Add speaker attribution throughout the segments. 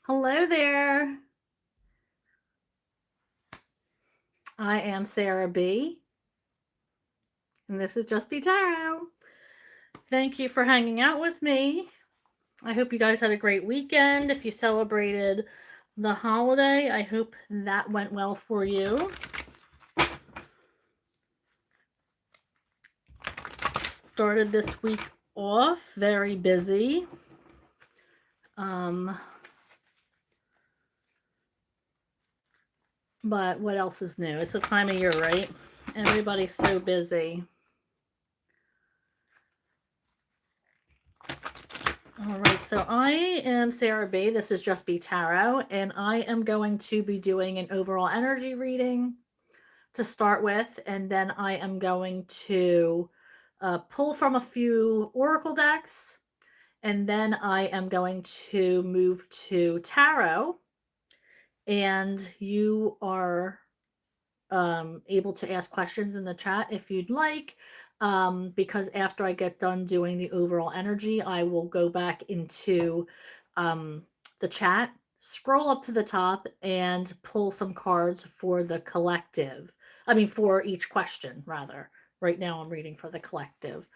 Speaker 1: Hello there. I am Sarah B, and this is Just Be Tarot. Thank you for hanging out with me. I hope you guys had a great weekend. If you celebrated the holiday, I hope that went well for you. Started this week off very busy. But what else is new? It's the time of year, right? Everybody's so busy. All right, so I am Sarah B. This is Just Be Tarot, and I am going to be doing an overall energy reading to start with, and then I am going to pull from a few oracle decks, and then I am going to move to tarot, and you are able to ask questions in the chat if you'd like. Because after I get done doing the overall energy, I will go back into the chat, scroll up to the top, and pull some cards for the collective. I mean, for each question, rather. Right now, I'm reading for the collective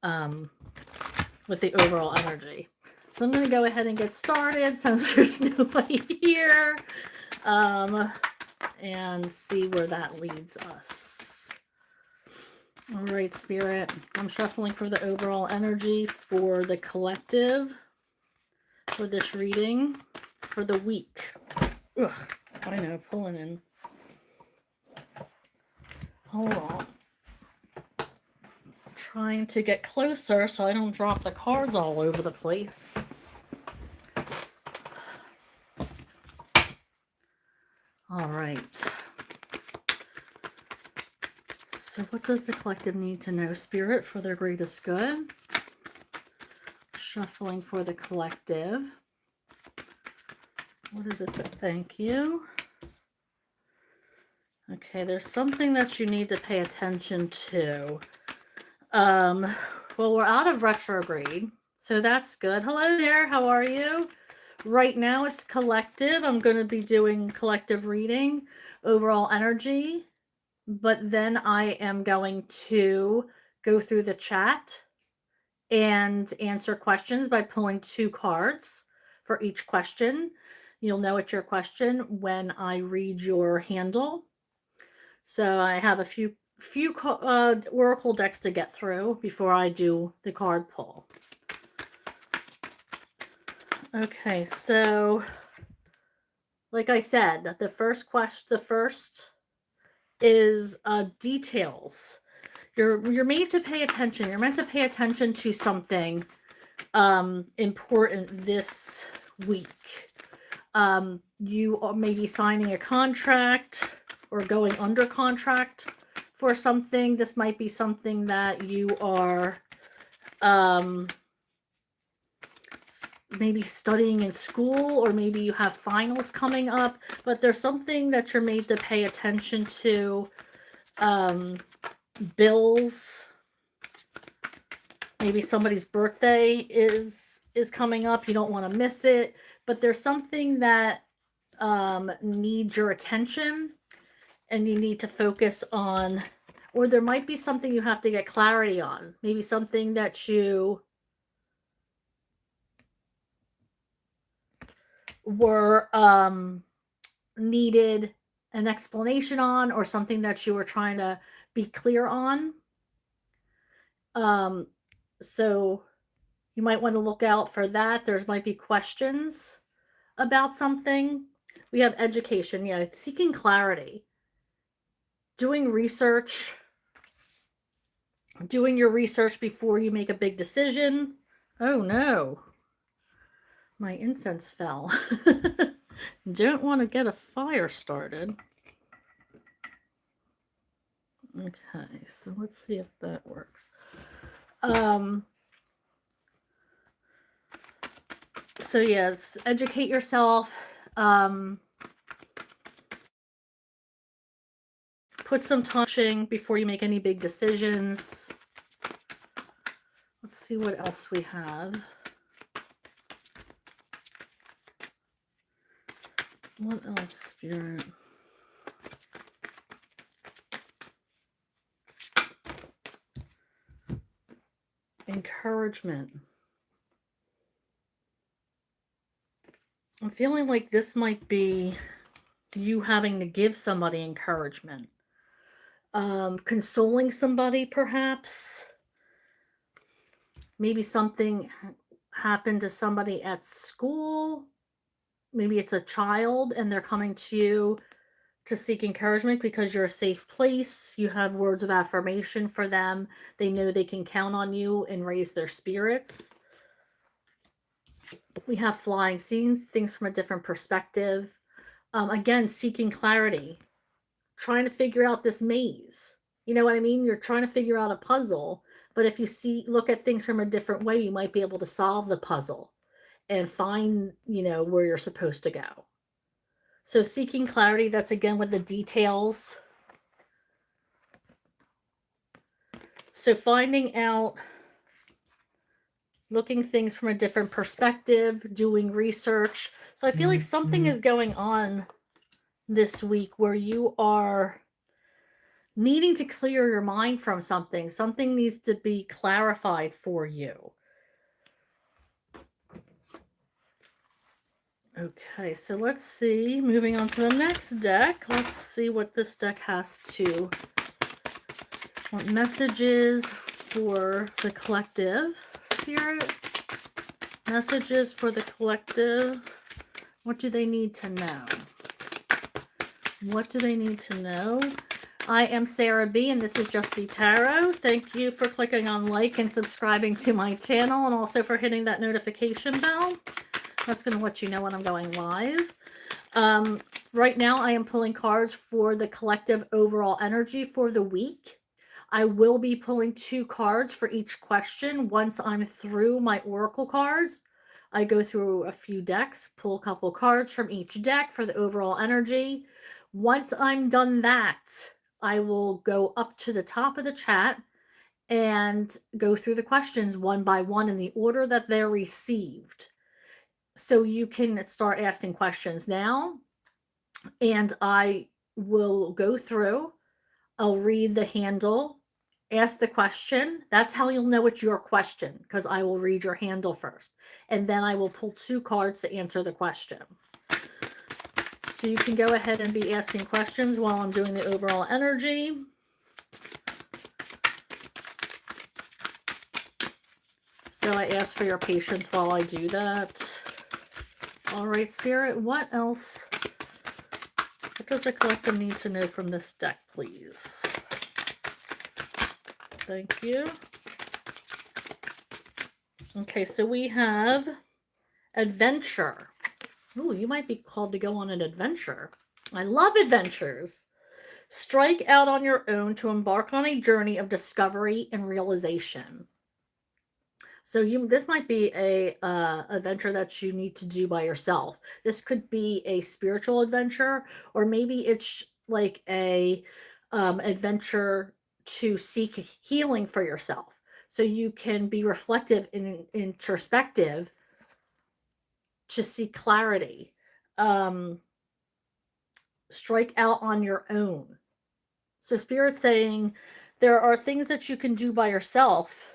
Speaker 1: with the overall energy. So I'm going to go ahead and get started since there's nobody here. And see where that leads us. All right, Spirit, I'm shuffling for the overall energy for the collective for this reading for the week. Ugh, I know, pulling in. Hold on. I'm trying to get closer so I don't drop the cards all over the place. All right. So what does the collective need to know, Spirit, for their greatest good? Shuffling for the collective. What is it? Thank you. Okay, there's something that you need to pay attention to. Well, we're out of retrograde, so that's good. Hello there, how are you? Right now it's collective. I'm going to be doing collective reading, overall energy, but then I am going to go through the chat and answer questions by pulling 2 cards for each question. You'll know it's your question when I read your handle. So I have a few oracle decks to get through before I do the card pull. Okay, so like I said, the first is details. You're made to pay attention. You're meant to pay attention to something important this week. You may be signing a contract or going under contract for something. This might be something that you are maybe studying in school, or maybe you have finals coming up, but there's something that you're made to pay attention to. Bills, maybe somebody's birthday is coming up, you don't want to miss it, but there's something that needs your attention and you need to focus on, or there might be something you have to get clarity on, maybe something that you were needed an explanation on, or something that you were trying to be clear on. So you might want to look out for that. There might be questions about something. We have education, yeah, seeking clarity, doing research, doing your research before you make a big decision. Oh no, my incense fell. Don't want to get a fire started. Okay, so let's see if that works. So yes, educate yourself. Put some time before you make any big decisions. Let's see what else we have. What else, Spirit? Encouragement. I'm feeling like this might be you having to give somebody encouragement. Consoling somebody, perhaps. Maybe something happened to somebody at school. Maybe it's a child and they're coming to you to seek encouragement because you're a safe place. You have words of affirmation for them. They know they can count on you and raise their spirits. We have flying, seeing things from a different perspective. Again, seeking clarity, trying to figure out this maze. You know what I mean? You're trying to figure out a puzzle, but if you look at things from a different way, you might be able to solve the puzzle and find, where you're supposed to go. So seeking clarity, that's again with the details. So finding out, looking things from a different perspective, doing research. So I feel like something is going on this week where you are needing to clear your mind from something. Something needs to be clarified for you. Okay, so let's see. Moving on to the next deck. Let's see what this deck has to. What messages for the collective, Spirit? Messages for the collective. What do they need to know? What do they need to know? I am Sarah B, and this is Just Be Tarot. Thank you for clicking on like and subscribing to my channel, and also for hitting that notification bell. That's going to let you know when I'm going live. Right now, I am pulling cards for the collective overall energy for the week. I will be pulling 2 cards for each question once I'm through my oracle cards. I go through a few decks, pull a couple cards from each deck for the overall energy. Once I'm done that, I will go up to the top of the chat and go through the questions one by one in the order that they're received. So you can start asking questions now, and I will go through. I'll read the handle, ask the question. That's how you'll know it's your question, because I will read your handle first. And then I will pull 2 cards to answer the question. So you can go ahead and be asking questions while I'm doing the overall energy. So I ask for your patience while I do that. All right, Spirit, what else? What does the collective need to know from this deck, please? Thank you. Okay, so we have adventure. Ooh, you might be called to go on an adventure. I love adventures. Strike out on your own to embark on a journey of discovery and realization. So this might be a adventure that you need to do by yourself. This could be a spiritual adventure, or maybe it's like a adventure to seek healing for yourself. So you can be reflective and introspective to seek clarity. Strike out on your own. So Spirit's saying there are things that you can do by yourself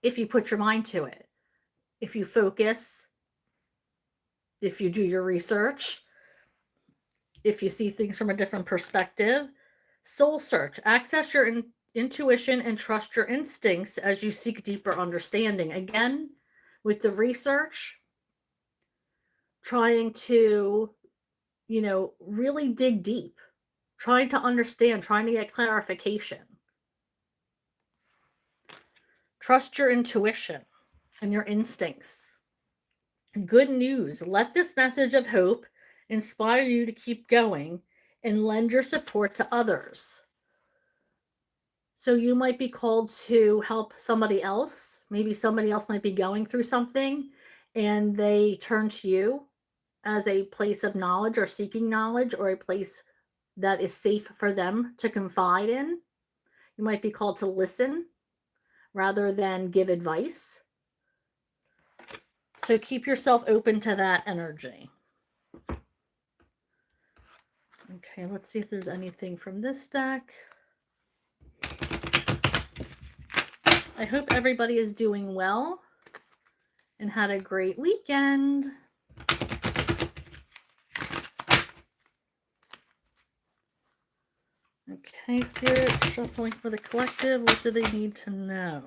Speaker 1: if you put your mind to it. If you focus, if you do your research, if you see things from a different perspective. Soul search. Access your intuition and trust your instincts as you seek deeper understanding. Again, with the research, trying to, really dig deep, trying to understand, trying to get clarification. Trust your intuition and your instincts. Good news. Let this message of hope inspire you to keep going and lend your support to others. So you might be called to help somebody else. Maybe somebody else might be going through something and they turn to you as a place of knowledge or seeking knowledge, or a place that is safe for them to confide in. You might be called to listen rather than give advice. So keep yourself open to that energy. Okay, let's see if there's anything from this deck. I hope everybody is doing well and had a great weekend. Okay, Spirit, shuffling for the collective. What do they need to know?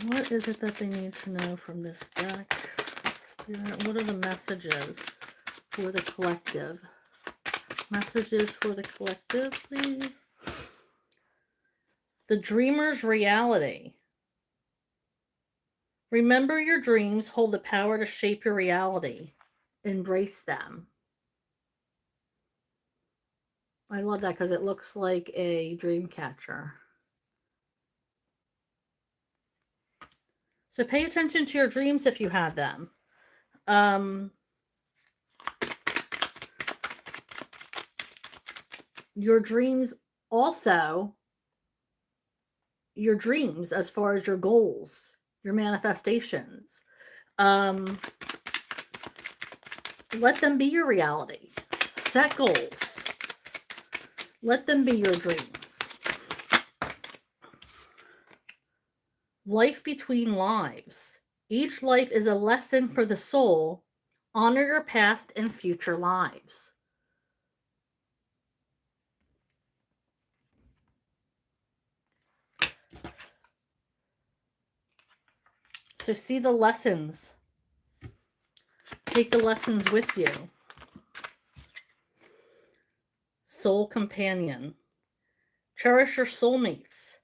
Speaker 1: What is it that they need to know from this deck? Spirit, what are the messages for the collective? Messages for the collective, please. The dreamer's reality. Remember your dreams hold the power to shape your reality. Embrace them. I love that because it looks like a dream catcher. So pay attention to your dreams if you have them. Your dreams also, your dreams as far as your goals, your manifestations. Let them be your reality. Set goals. Let them be your dreams. Life between lives. Each life is a lesson for the soul. Honor your past and future lives. So see the lessons. Take the lessons with you. Soul companion. Cherish your soulmates.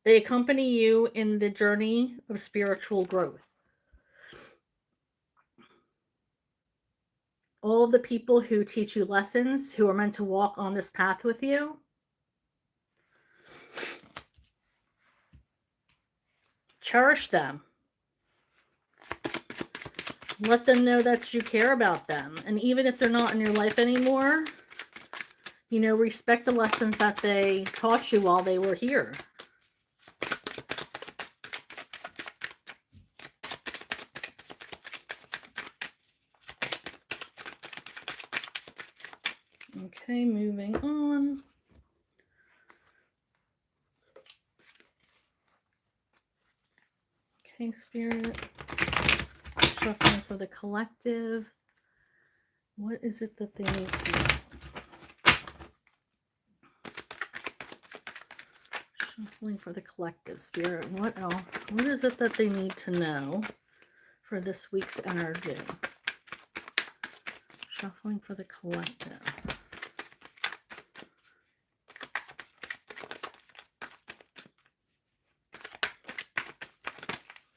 Speaker 1: They accompany you in the journey of spiritual growth. All the people who teach you lessons, who are meant to walk on this path with you, cherish them. Let them know that you care about them. And even if they're not in your life anymore, you know, respect the lessons that they taught you while they were here. Okay, moving on. Okay, Spirit. Shuffling for the collective. What is it that they need to know? Shuffling for the collective, Spirit. What else? What is it that they need to know for this week's energy? Shuffling for the collective.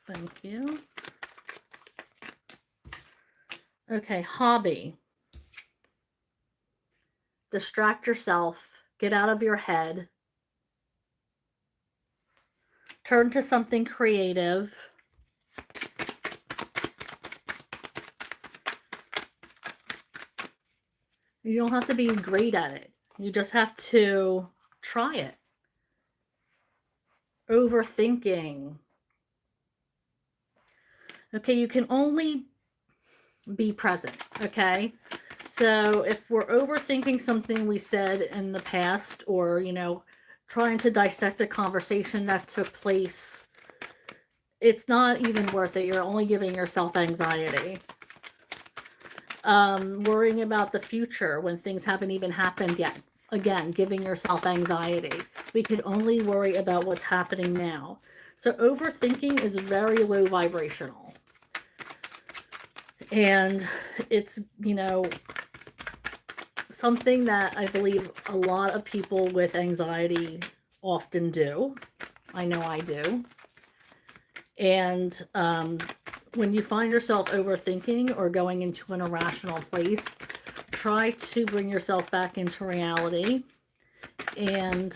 Speaker 1: Thank you. Okay, hobby. Distract yourself. Get out of your head. Turn to something creative. You don't have to be great at it. You just have to try it. Overthinking. Okay, you can only be present, okay? So if we're overthinking something we said in the past, or, you know, trying to dissect a conversation that took place, it's not even worth it. You're only giving yourself anxiety. Worrying about the future when things haven't even happened yet. Again, giving yourself anxiety. We can only worry about what's happening now. So overthinking is very low vibrational. And it's, you know, something that I believe a lot of people with anxiety often do. I know I do. And when you find yourself overthinking or going into an irrational place, try to bring yourself back into reality and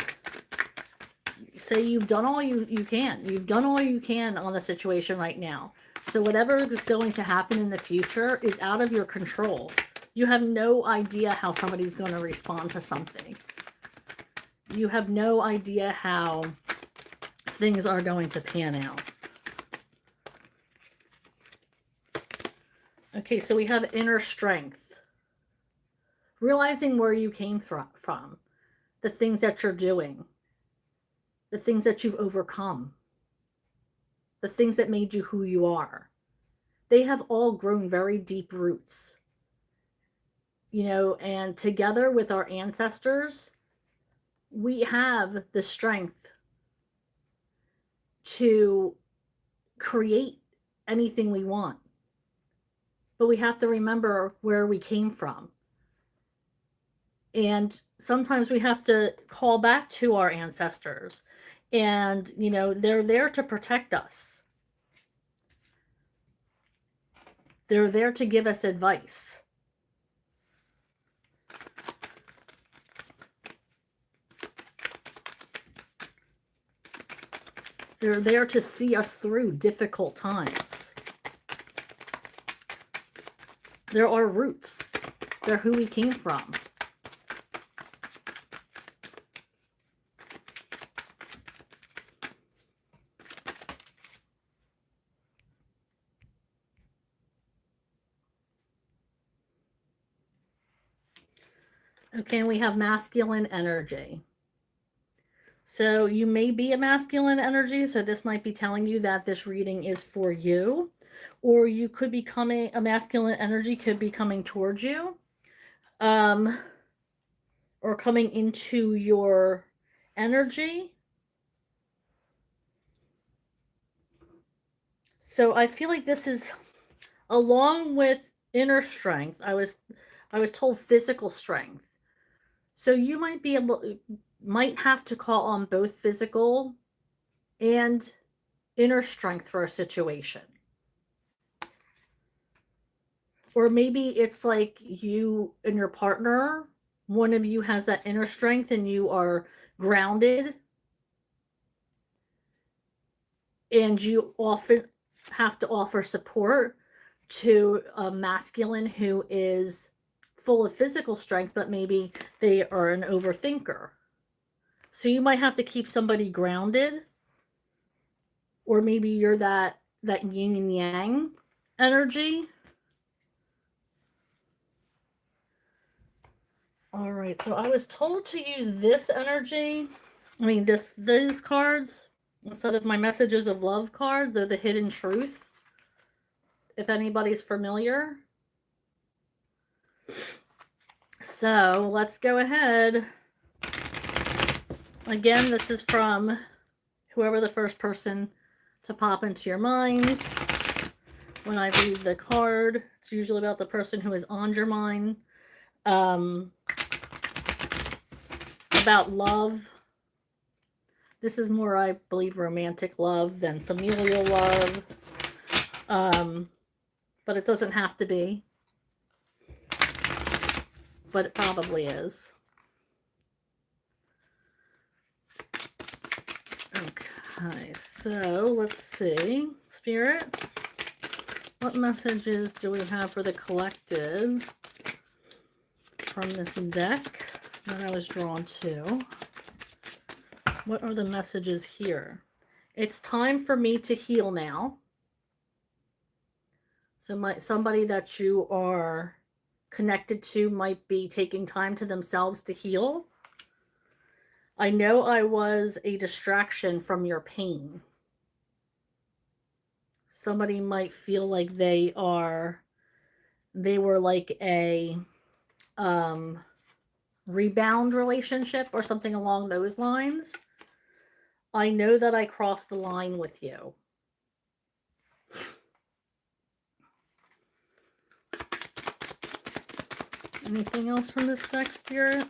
Speaker 1: say you've done all you can. You've done all you can on the situation right now. So whatever is going to happen in the future is out of your control. You have no idea how somebody's going to respond to something. You have no idea how things are going to pan out. Okay, so we have inner strength. realizing where you came from, the things that you're doing, the things that you've overcome, the things that made you who you are. They have all grown very deep roots, you know, and together with our ancestors, we have the strength to create anything we want. But we have to remember where we came from. And sometimes we have to call back to our ancestors. And, you know, they're there to protect us. They're there to give us advice. They're there to see us through difficult times. They're our roots. They're who we came from. Okay, and we have masculine energy. So you may be a masculine energy, so this might be telling you that this reading is for you. Or you could be coming, a masculine energy could be coming towards you. Or coming into your energy. So I feel like this is, along with inner strength, I was told physical strength. So you might have to call on both physical and inner strength for a situation. Or maybe it's like you and your partner, one of you has that inner strength and you are grounded, and you often have to offer support to a masculine who is full of physical strength, but maybe they are an overthinker. So you might have to keep somebody grounded, or maybe you're that yin and yang energy. All right, so I was told to use this energy. I mean, these cards instead of my messages of love cards. They're the hidden truth. If anybody's familiar. So let's go ahead. Again, this is from whoever the first person to pop into your mind. When I read the card, it's usually about the person who is on your mind. About love. This is more, I believe, romantic love than familial love. But it doesn't have to be. But it probably is. Okay, so let's see. Spirit, what messages do we have for the collective from this deck that I was drawn to? What are the messages here? It's time for me to heal now. So somebody that you are connected to might be taking time to themselves to heal. I know I was a distraction from your pain. Somebody might feel like they were like a rebound relationship or something along those lines. I know that I crossed the line with you. Anything else from this deck, Spirit?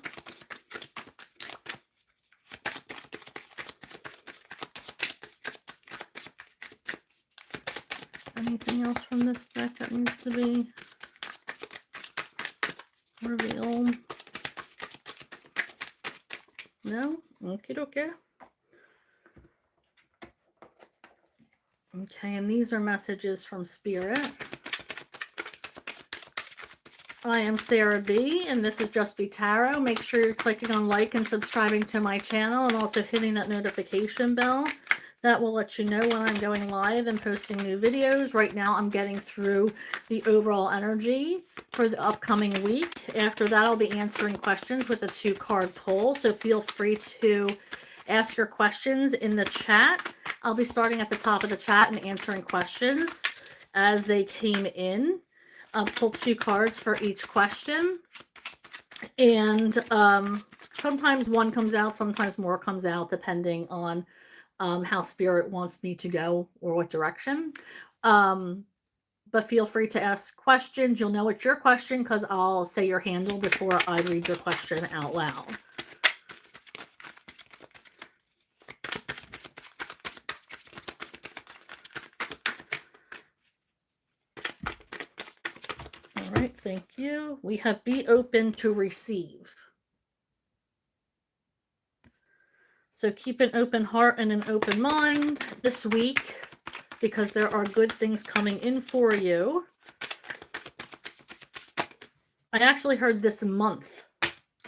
Speaker 1: Anything else from this deck that needs to be revealed? No? Okie dokie. Okay, and these are messages from Spirit. I am Sarah B, and this is Just Be Tarot. Make sure you're clicking on like and subscribing to my channel, and also hitting that notification bell That will let you know when I'm going live and posting new videos. Right now, I'm getting through the overall energy for the upcoming week. After that, I'll be answering questions with a 2-card poll. So feel free to ask your questions in the chat. I'll be starting at the top of the chat and answering questions as they came in. I'll pull 2 cards for each question. And sometimes one comes out, sometimes more comes out, depending on how spirit wants me to go or what direction. But feel free to ask questions. You'll know it's your question because I'll say your handle before I read your question out loud. All right, thank you. We have be open to receive. So keep an open heart and an open mind this week because there are good things coming in for you. I actually heard this month.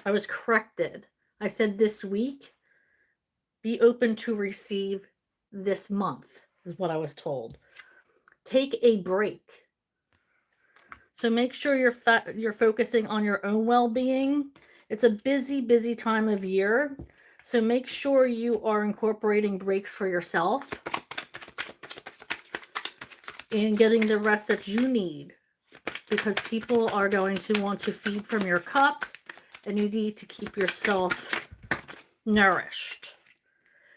Speaker 1: I was corrected. I said this week. Be open to receive this month is what I was told. Take a break. So make sure you're focusing on your own well-being. It's a busy time of year. So make sure you are incorporating breaks for yourself and getting the rest that you need, because people are going to want to feed from your cup and you need to keep yourself nourished.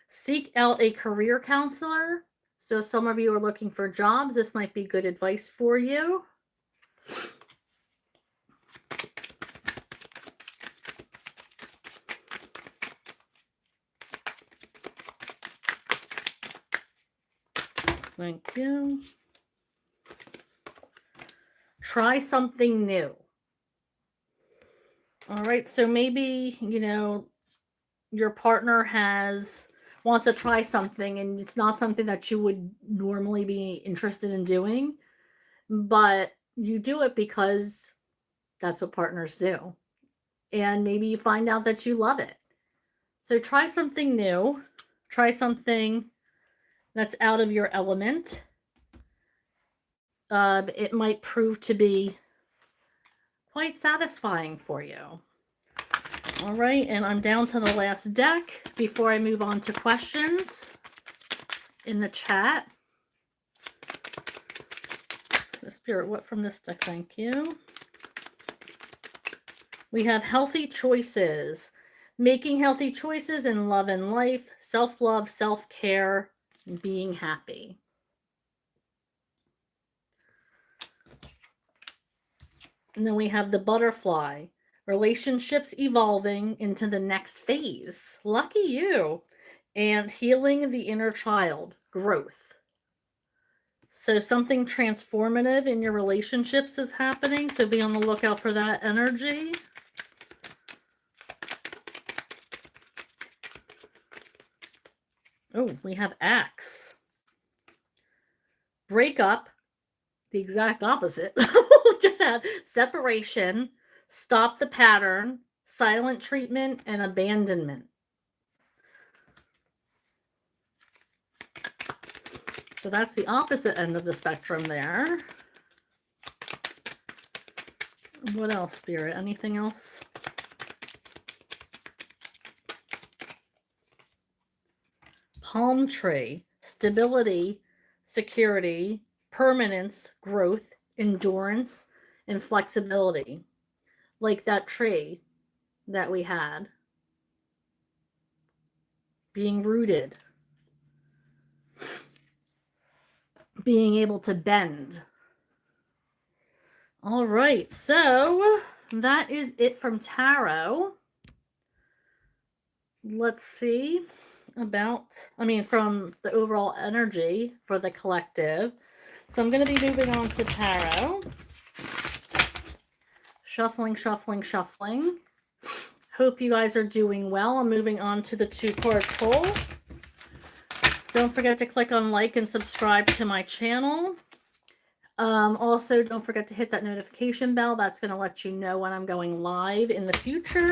Speaker 1: Seek out a career counselor. So if some of you are looking for jobs, this might be good advice for you. Thank you. Try something new. All right, so maybe, your partner wants to try something and it's not something that you would normally be interested in doing, but you do it because that's what partners do. And maybe you find out that you love it. So try something new. Try something that's out of your element. It might prove to be quite satisfying for you. All right, and I'm down to the last deck before I move on to questions in the chat. So Spirit, what from this deck? Thank you. We have healthy choices. Making healthy choices in love and life, self-love, self-care, and being happy. And then we have the butterfly. Relationships evolving into the next phase. Lucky you. And healing the inner child. Growth. So something transformative in your relationships is happening. So be on the lookout for that energy. Oh, we have Axe. Break up. The exact opposite. Just had separation, stop the pattern, silent treatment, and abandonment. So that's the opposite end of the spectrum there. What else, Spirit? Anything else? Palm tree. Stability, security, permanence, growth, endurance, and flexibility. Like that tree that we had. Being rooted. Being able to bend. All right, so that is it from tarot. Let's see from the overall energy for the collective. So I'm going to be moving on to tarot. Shuffling, shuffling, shuffling. Hope you guys are doing well. I'm moving on to the 2-card poll. Don't forget to click on like and subscribe to my channel. Also, don't forget to hit that notification bell. That's going to let you know when I'm going live in the future.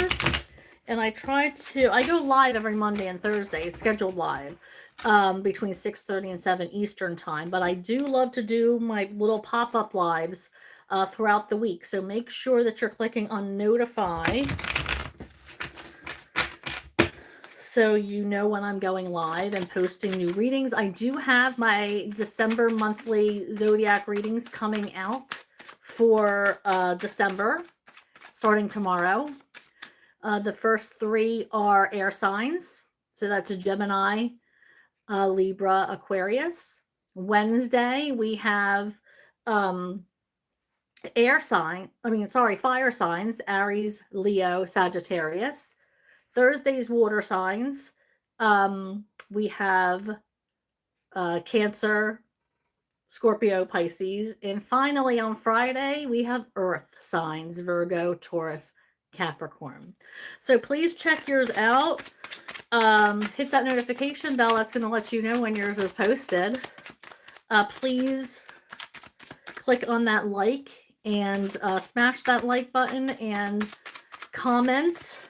Speaker 1: And I go live every Monday and Thursday, scheduled live. between 6:30 and 7 Eastern time. But I do love to do my little pop-up lives throughout the week. So make sure that you're clicking on notify so you know when I'm going live and posting new readings. I do have my December monthly zodiac readings coming out for December, starting tomorrow. The first 3 are air signs. So that's a Gemini, Libra, Aquarius. Wednesday, we have fire signs, Aries, Leo, Sagittarius. Thursday's water signs. We have Cancer, Scorpio, Pisces. And finally, on Friday, we have earth signs, Virgo, Taurus, Capricorn. So please check yours out. Hit that notification bell. That's going to let you know when yours is posted. Please click on that like and smash that like button and comment.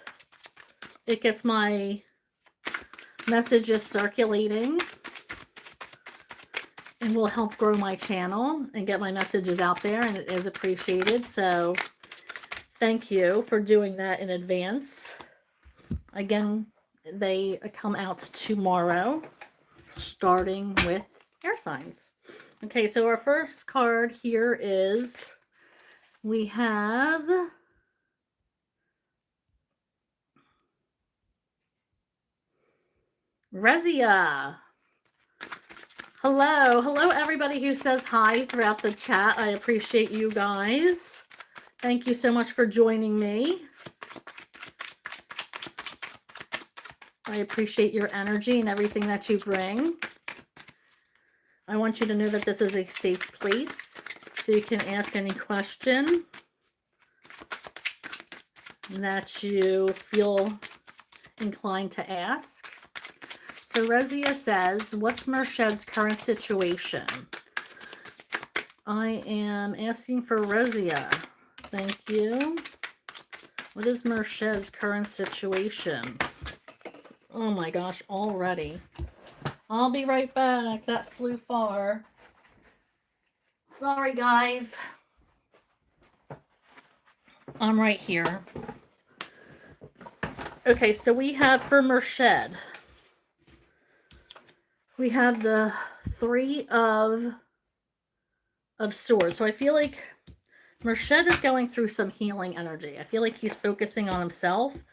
Speaker 1: It gets my messages circulating and will help grow my channel and get my messages out there, and it is appreciated. So thank you for doing that in advance. Again, they come out tomorrow, starting with air signs. Okay, so our first card here is, we have Rezia. Hello everybody who says hi throughout the chat. I appreciate you guys. Thank you so much for joining me. I appreciate your energy and everything that you bring. I want you to know that this is a safe place, so you can ask any question that you feel inclined to ask. So Rezia says, what's Mershed's current situation? I am asking for Rezia. Thank you. What is Mershed's current situation? Oh my gosh, already. I'll be right back. That flew far. Sorry, guys. I'm right here. Okay, so we have for Mershed, we have the 3 of Swords. So I feel like Mershed is going through some healing energy. I feel like he's focusing on himself.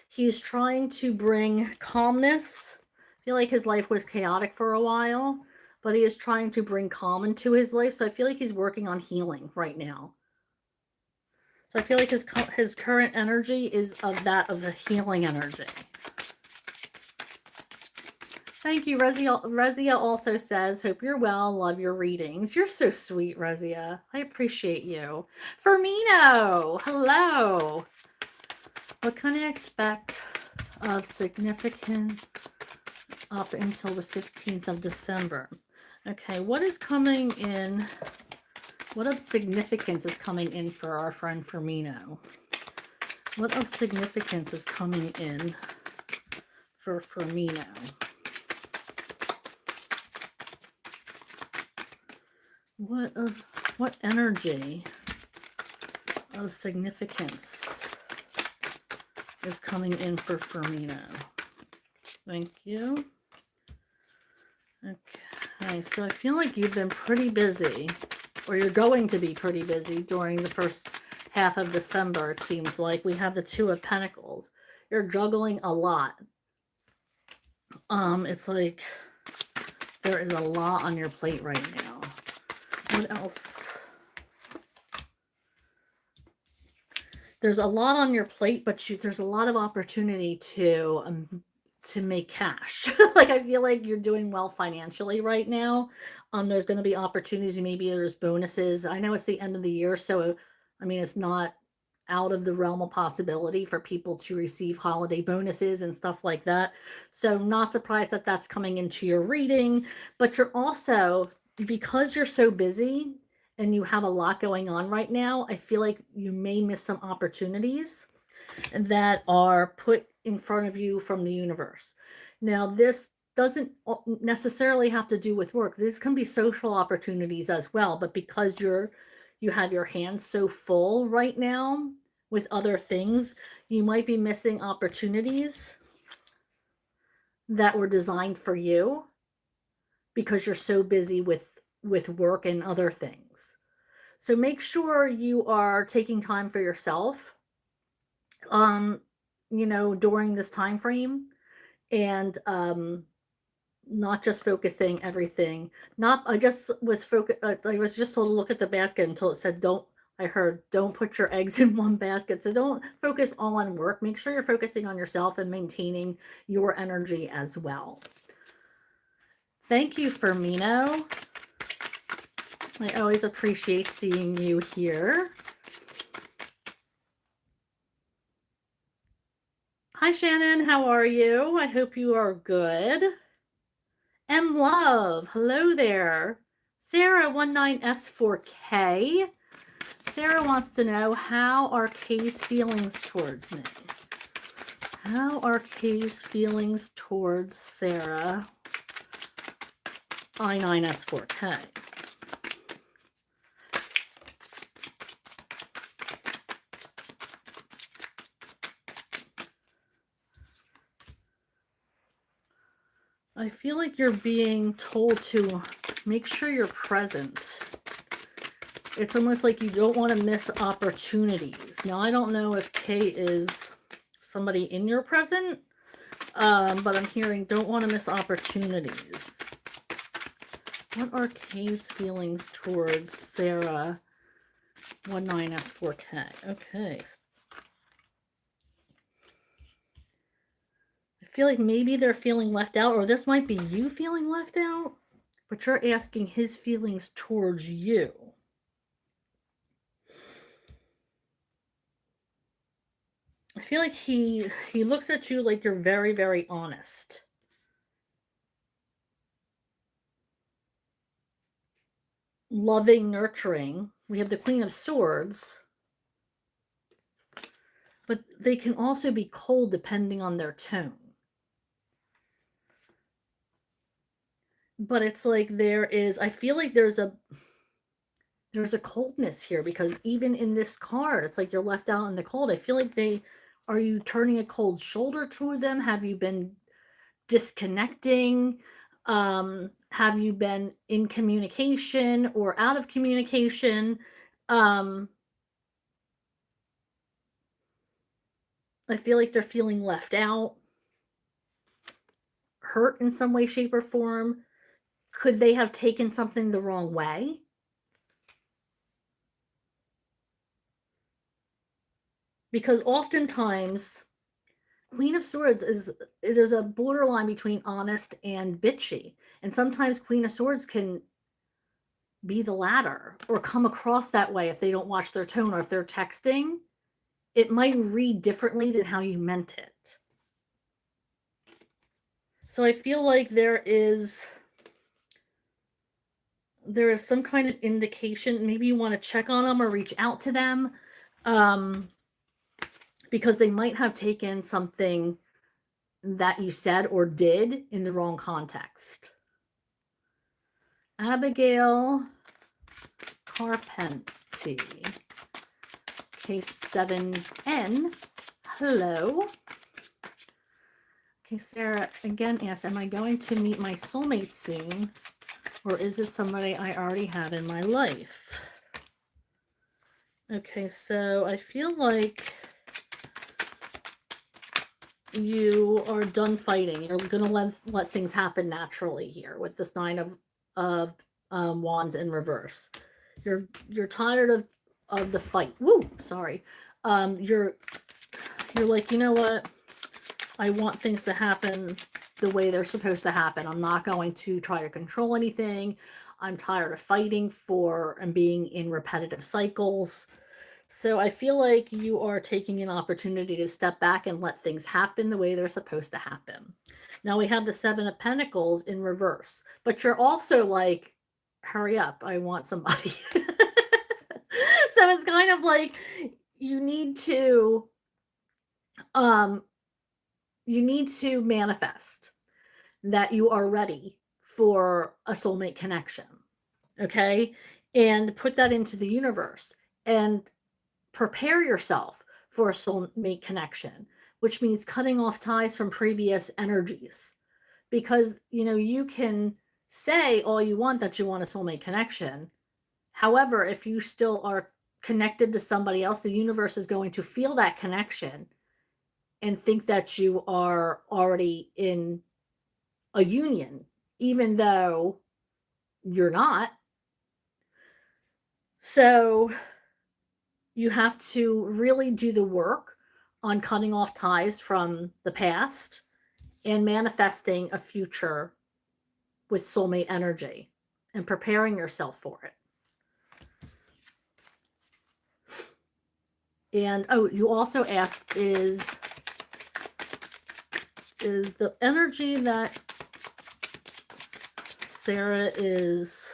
Speaker 1: He's trying to bring calmness. I feel like his life was chaotic for a while, but he is trying to bring calm into his life. So I feel like he's working on healing right now. So I feel like his current energy is of a healing energy. Thank you, Rezia. Rezia also says, hope you're well, love your readings. You're so sweet, Rezia. I appreciate you. Firmino, hello. What can I expect of significant up until the 15th of December? Okay, what is coming in? What of significance is coming in for our friend Firmino? What of significance is coming in for Firmino? What energy of significance is coming in for Firmino? Thank you. Okay, so I feel like you've been pretty busy, or you're going to be pretty busy during the first half of December. It seems like we have the 2 of Pentacles. You're juggling a lot. It's like there is a lot on your plate right now. What else? There's a lot on your plate, but there's a lot of opportunity to make cash. Like, I feel like you're doing well financially right now. There's going to be opportunities. Maybe there's bonuses. I know it's the end of the year, so I mean, it's not out of the realm of possibility for people to receive holiday bonuses and stuff like that. So not surprised that that's coming into your reading, but you're also, because you're so busy and you have a lot going on right now, I feel like you may miss some opportunities that are put in front of you from the universe. Now, this doesn't necessarily have to do with work. This can be social opportunities as well, but because you have your hands so full right now with other things, you might be missing opportunities that were designed for you because you're so busy with work and other things. So make sure you are taking time for yourself, um, during this time frame, and not just focusing everything. Not I just was I was just told to look at the basket until it said don't. I heard don't put your eggs in one basket. So don't focus all on work. Make sure you're focusing on yourself and maintaining your energy as well. Thank you, Firmino. I always appreciate seeing you here. Hi, Shannon. How are you? I hope you are good. M Love. Hello there. Sarah 19S4K. Sarah wants to know, how are Kay's feelings towards me? How are Kay's feelings towards Sarah I9S4K? I feel like you're being told to make sure you're present. It's almost like you don't want to miss opportunities. Now, I don't know if Kay is somebody in your present, but I'm hearing don't want to miss opportunities. What are Kay's feelings towards Sarah 19S4K? Okay. I feel like maybe they're feeling left out, or this might be you feeling left out, but you're asking his feelings towards you. I feel like he looks at you like you're very, very honest. Loving, nurturing. We have the Queen of Swords. But they can also be cold depending on their tone. But it's like I feel like there's a coldness here, because even in this card, it's like you're left out in the cold. I feel like are you turning a cold shoulder to them? Have you been disconnecting? Have you been in communication or out of communication? I feel like they're feeling left out, hurt in some way, shape, or form. Could they have taken something the wrong way? Because oftentimes, Queen of Swords there's a borderline between honest and bitchy. And sometimes Queen of Swords can be the latter or come across that way if they don't watch their tone, or if they're texting, it might read differently than how you meant it. So I feel like there is some kind of indication. Maybe you want to check on them or reach out to them, because they might have taken something that you said or did in the wrong context. Abigail Carpenti, case 7N. Hello. Okay, Sarah again asks, am I going to meet my soulmate soon, or is it somebody I already have in my life? Okay, so I feel like you are done fighting. You're gonna let things happen naturally here with this Nine of Wands in reverse. You're tired of the fight. Woo, sorry. You're like, you know what? I want things to happen the way they're supposed to happen. I'm not going to try to control anything. I'm tired of fighting for and being in repetitive cycles. So I feel like you are taking an opportunity to step back and let things happen the way they're supposed to happen. Now we have the Seven of Pentacles in reverse, but you're also like, hurry up, I want somebody. So it's kind of like you need to manifest. that you are ready for a soulmate connection. Okay? And put that into the universe and prepare yourself for a soulmate connection, which means cutting off ties from previous energies. Because, you can say all you want that you want a soulmate connection. However, if you still are connected to somebody else, the universe is going to feel that connection and think that you are already in a union, even though you're not. So you have to really do the work on cutting off ties from the past and manifesting a future with soulmate energy and preparing yourself for it. And you also asked, is the energy that Sarah is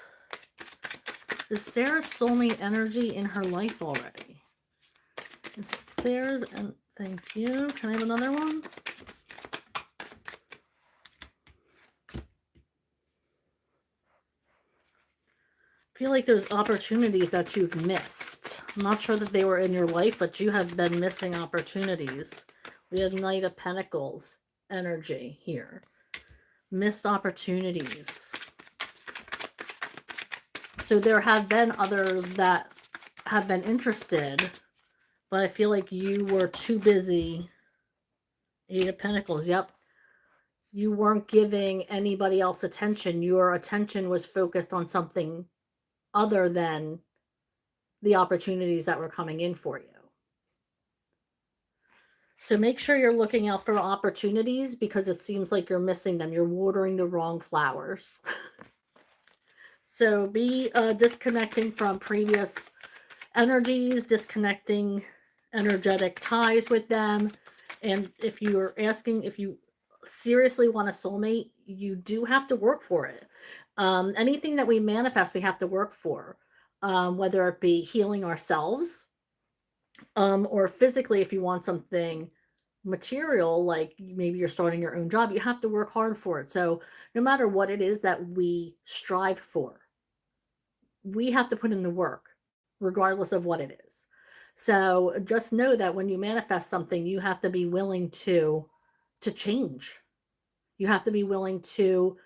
Speaker 1: Sarah's soulmate energy in her life already? Is Sarah's, and thank you. Can I have another one? I feel like there's opportunities that you've missed. I'm not sure that they were in your life, but you have been missing opportunities. We have Knight of Pentacles energy here. Missed opportunities. So there have been others that have been interested, but I feel like you were too busy. 8 of Pentacles, yep. You weren't giving anybody else attention. Your attention was focused on something other than the opportunities that were coming in for you. So make sure you're looking out for opportunities, because it seems like you're missing them. You're watering the wrong flowers. So be disconnecting from previous energies, disconnecting energetic ties with them. And if you're asking if you seriously want a soulmate, you do have to work for it. Anything that we manifest, we have to work for, whether it be healing ourselves, or physically, if you want something material, like maybe you're starting your own job, you have to work hard for it. So no matter what it is that we strive for, we have to put in the work, regardless of what it is. So just know that when you manifest something, you have to be willing to change. You have to be willing to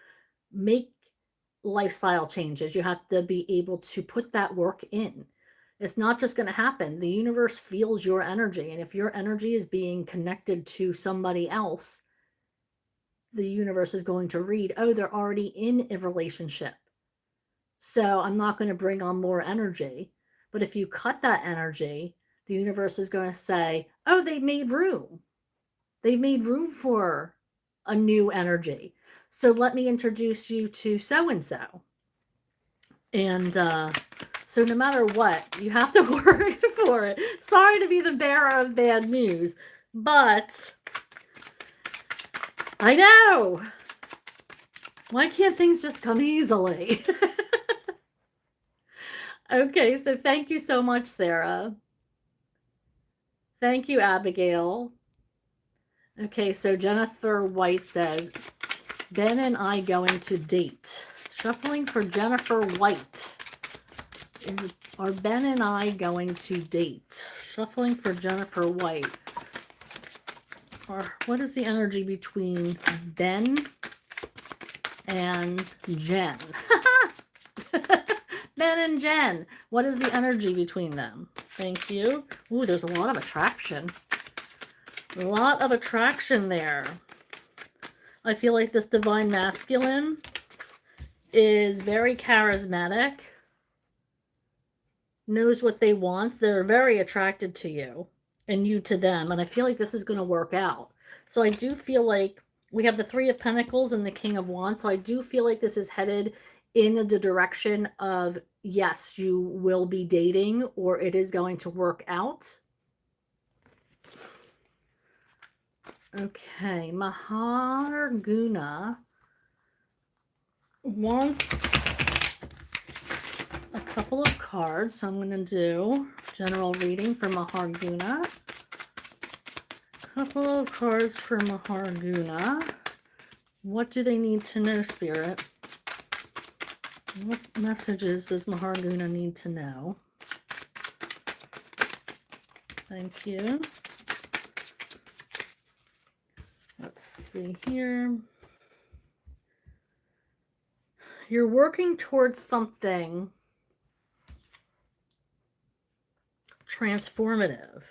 Speaker 1: make lifestyle changes. You have to be able to put that work in. It's not just going to happen. The universe feels your energy. And if your energy is being connected to somebody else, the universe is going to read, oh, they're already in a relationship, so I'm not going to bring on more energy. But if you cut that energy, the universe is going to say, oh, they made room. They've made room for a new energy. So let me introduce you to so-and-so. And so no matter what, you have to work for it. Sorry to be the bearer of bad news, but I know. Why can't things just come easily? Okay, so thank you so much, Sarah. Thank you, Abigail. Okay, so Jennifer White says, Ben and I going to date. Shuffling for Jennifer White. Are Ben and I going to date? Shuffling for Jennifer White. Or what is the energy between Ben and Jen? Ben and Jen. What is the energy between them? Thank you. Ooh, there's a lot of attraction. A lot of attraction there. I feel like this divine masculine is very charismatic, knows what they want. They're very attracted to you and you to them. And I feel like this is going to work out. So I do feel like we have the 3 of Pentacles and the King of Wands. So I do feel like this is headed in the direction of, yes, you will be dating, or it is going to work out. Okay, Maharguna wants a couple of cards, so I'm going to do general reading for Maharguna. Couple of cards for Maharguna. What do they need to know, Spirit? What messages does Maharguna need to know? Thank you. Let's see here. You're working towards something transformative.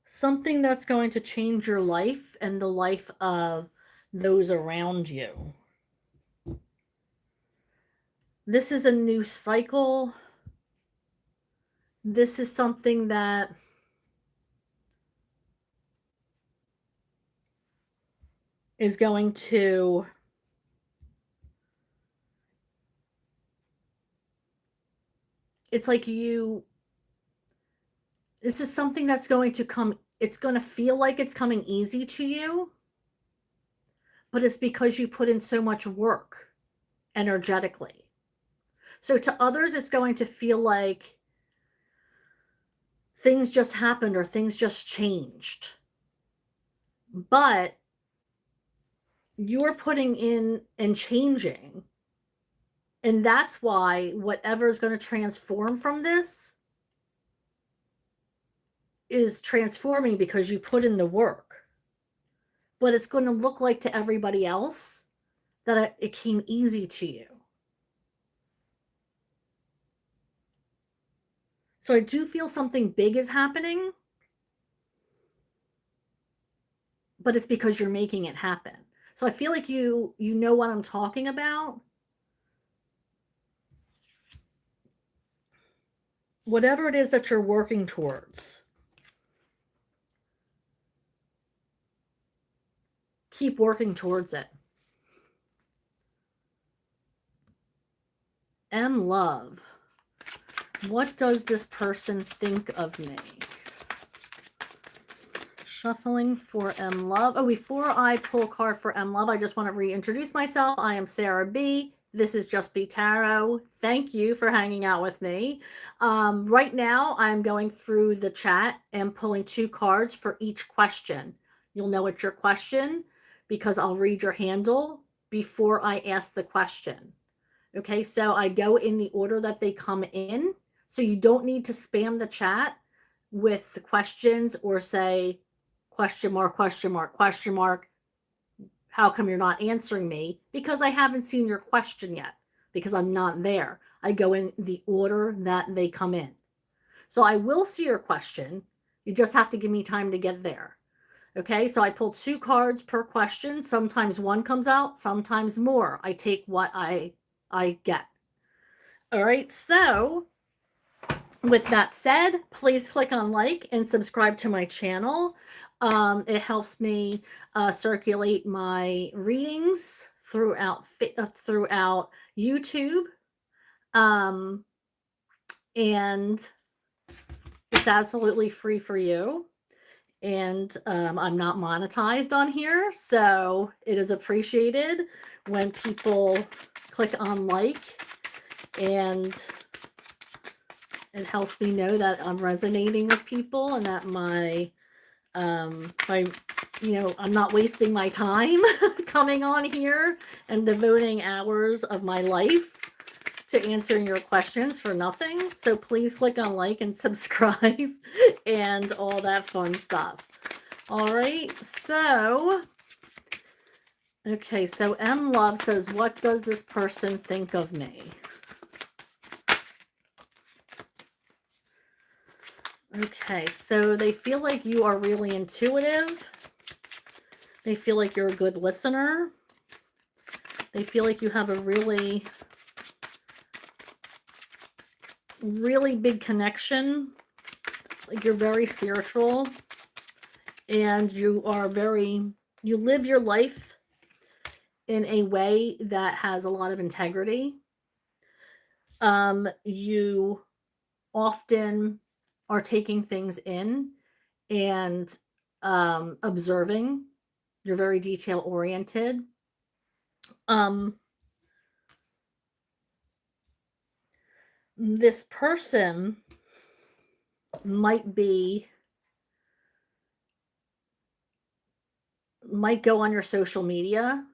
Speaker 1: Something that's going to change your life and the life of those around you. This is a new cycle. This is something that is going to it's like this is something that's going to come, it's going to feel like it's coming easy to you, but it's because you put in so much work energetically. So to others, it's going to feel like things just happened or things just changed. But you're putting in and changing. And that's why whatever is going to transform from this is transforming because you put in the work. But it's going to look like to everybody else that it came easy to you. So I do feel something big is happening, but it's because you're making it happen. So I feel like you know what I'm talking about. Whatever it is that you're working towards, keep working towards it. M love. What does this person think of me? Shuffling for M love. Oh, before I pull a card for M love, I just want to reintroduce myself. I am Sarah B. This is Just B Tarot. Thank you for hanging out with me. Right now, I'm going through the chat and pulling 2 cards for each question. You'll know it's your question because I'll read your handle before I ask the question. Okay, so I go in the order that they come in. So you don't need to spam the chat with the questions or say question mark, question mark, question mark. How come you're not answering me? Because I haven't seen your question yet, because I'm not there. I go in the order that they come in. So I will see your question. You just have to give me time to get there. Okay, so I pull 2 cards per question. Sometimes 1 comes out, sometimes more. I take what I get. All right, so with that said, please click on like and subscribe to my channel. It helps me circulate my readings throughout YouTube. And it's absolutely free for you. And I'm not monetized on here, so it is appreciated when people click on like, and it helps me know that I'm resonating with people and that I'm not wasting my time coming on here and devoting hours of my life to answering your questions for nothing. So please click on like and subscribe and all that fun stuff. All right, so okay, so M Love says, what does this person think of me? Okay, so they feel like you are really intuitive. They feel like you're a good listener. They feel like you have a really, really big connection. Like you're very spiritual. And you live your life in a way that has a lot of integrity. You often are taking things in and observing. You're very detail oriented. This person might be might go on your social media,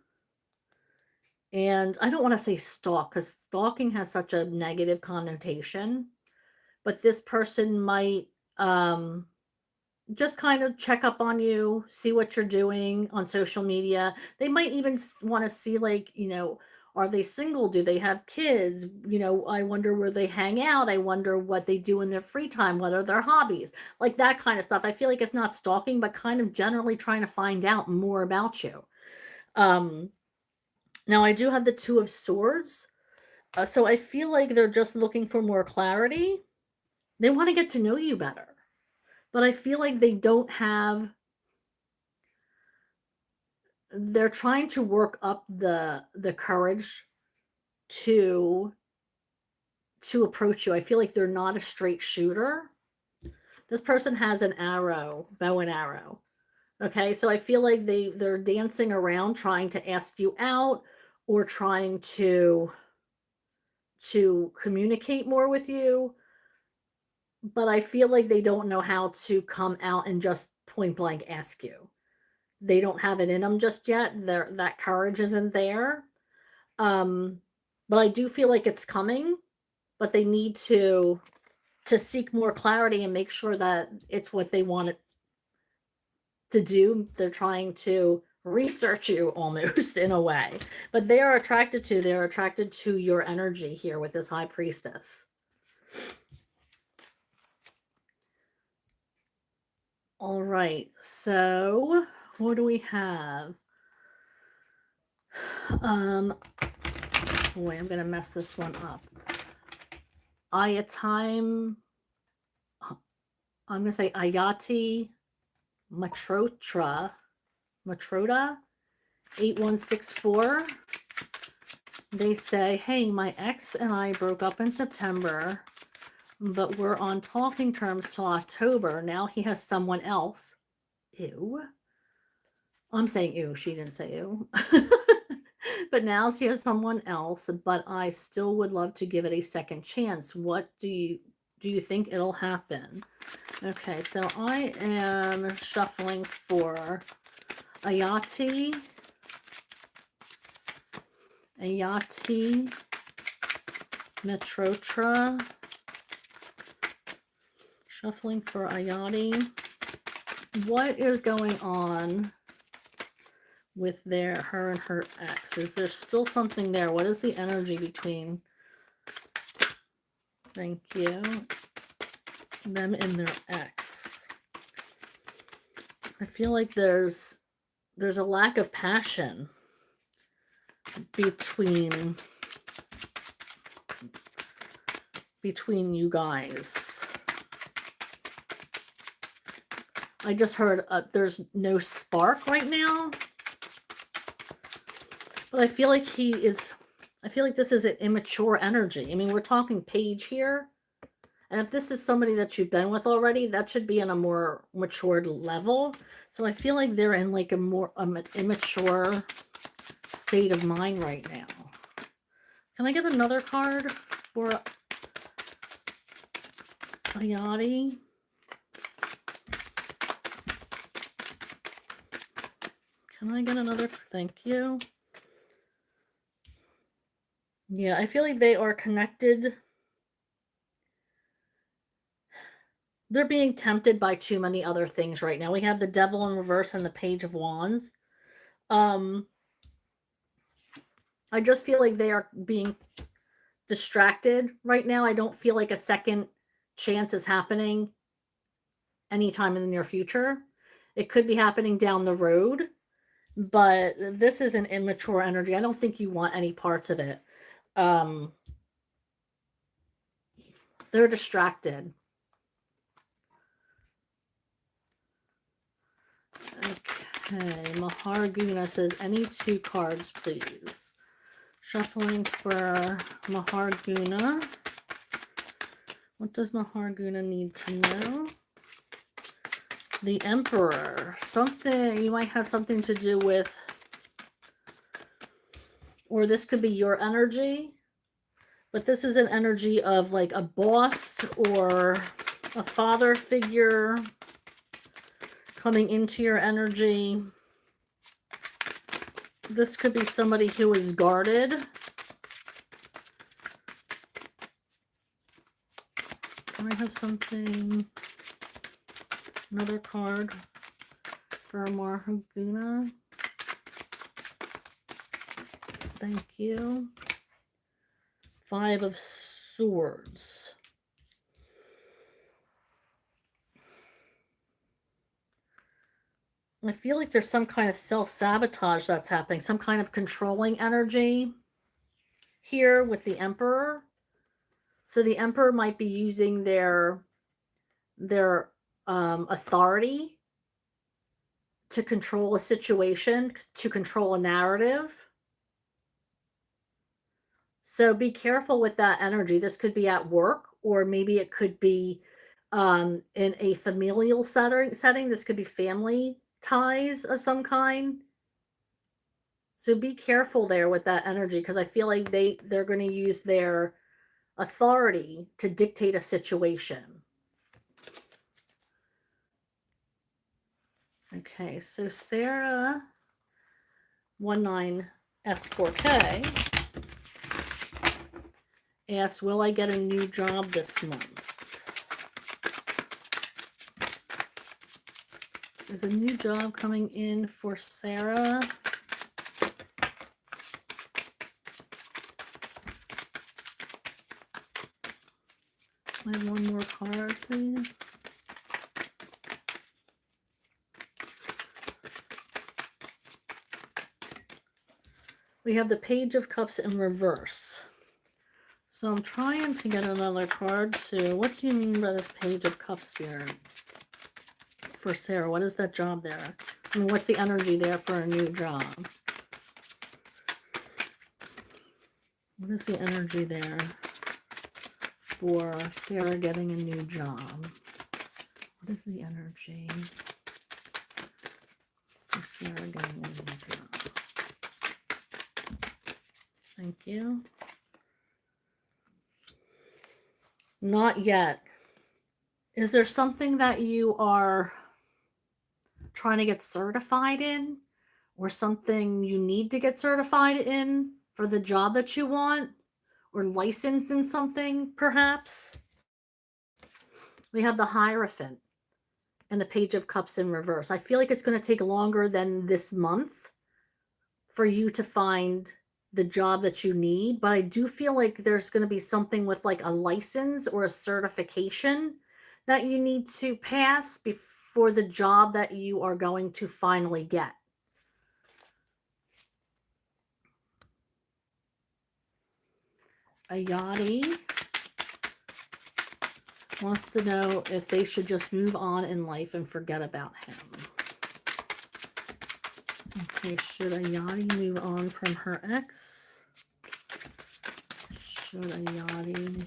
Speaker 1: and I don't wanna say stalk, because stalking has such a negative connotation, but this person might, um just kind of check up on you, see what you're doing on social media. They might even want to see, like, are they single? Do they have kids? I wonder where they hang out. I wonder what they do in their free time. What are their hobbies? Like that kind of stuff. I feel like it's not stalking, but kind of generally trying to find out more about you. Um, Now, I do have the Two of Swords. So I feel like they're just looking for more clarity. They want to get to know you better. But I feel like they don't have they're trying to work up the courage to approach you. I feel like they're not a straight shooter. This person has an arrow, bow and arrow. Okay, so I feel like they're dancing around trying to ask you out or trying to communicate more with you, but I feel like they don't know how to come out and just point blank ask you. They don't have it in them just yet. That courage isn't there. Um, but I do feel like it's coming, but they need to seek more clarity and make sure that it's what they want it to do. They're trying to research you almost in a way. But they're attracted to your energy here with this high priestess. All right. So, what do we have? Um Boy, I'm going to mess this one up. Ayatime I'm going to say Ayati Matroda 8164. They say, hey, my ex and I broke up in September, but we're on talking terms till October. Now he has someone else. Ew. I'm saying ew. She didn't say ew. But now she has someone else, but I still would love to give it a second chance. What do you think it'll happen? Okay, so I am shuffling for Ayati, Metrotra, shuffling for Ayati. What is going on with her and her ex? Is there still something there? What is the energy between, thank you, them and their ex? I feel like there's a lack of passion between you guys. I just heard there's no spark right now. But I feel like I feel like this is an immature energy. I mean, we're talking page here. And if this is somebody that you've been with already, that should be on a more matured level. So I feel like they're in like a more immature state of mind right now. Can I get another card for Ayati? Can I get another? Thank you. Yeah, I feel like they are connected. They're being tempted by too many other things right now. We have the Devil in reverse and the Page of Wands. I just feel like they are being distracted right now. I don't feel like a second chance is happening anytime in the near future. It could be happening down the road, but this is an immature energy. I don't think you want any parts of it. They're distracted. Okay, Maharguna says, any two cards, please. Shuffling for Maharguna. What does Maharguna need to know? The Emperor. Something, you might have something to do with, or this could be your energy, but this is an energy of like a boss or a father figure coming into your energy. This could be somebody who is guarded. Can I have something, another card for Marhaguna? Thank you. 5 of Swords. I feel like there's some kind of self-sabotage that's happening, some kind of controlling energy here with the Emperor. So the Emperor might be using their authority to control a situation, to control a narrative. So be careful with that energy. This could be at work, or maybe it could be in a familial setting. This could be family ties of some kind. So be careful there with that energy, because I feel like they're going to use their authority to dictate a situation. Okay, so Sarah 19S4K asks, will I get a new job this month? Is a new job coming in for Sarah? I have one more card, please. We have the Page of Cups in reverse. So I'm trying to get another card too. What do you mean by this Page of Cups, Spirit? For Sarah, what is that job there? I mean, what's the energy there for a new job? What is the energy there for Sarah getting a new job? What is the energy for Sarah getting a new job? Thank you. Not yet. Is there something that you are trying to get certified in, or something you need to get certified in for the job that you want, or licensed in something, perhaps? We have the Hierophant and the Page of Cups in reverse. I feel like it's going to take longer than this month for you to find the job that you need, but I do feel like there's going to be something with like a license or a certification that you need to pass before the job that you are going to finally get. Ayati wants to know if they should just move on in life and forget about him. Okay, should Ayati move on from her ex? Should Ayati?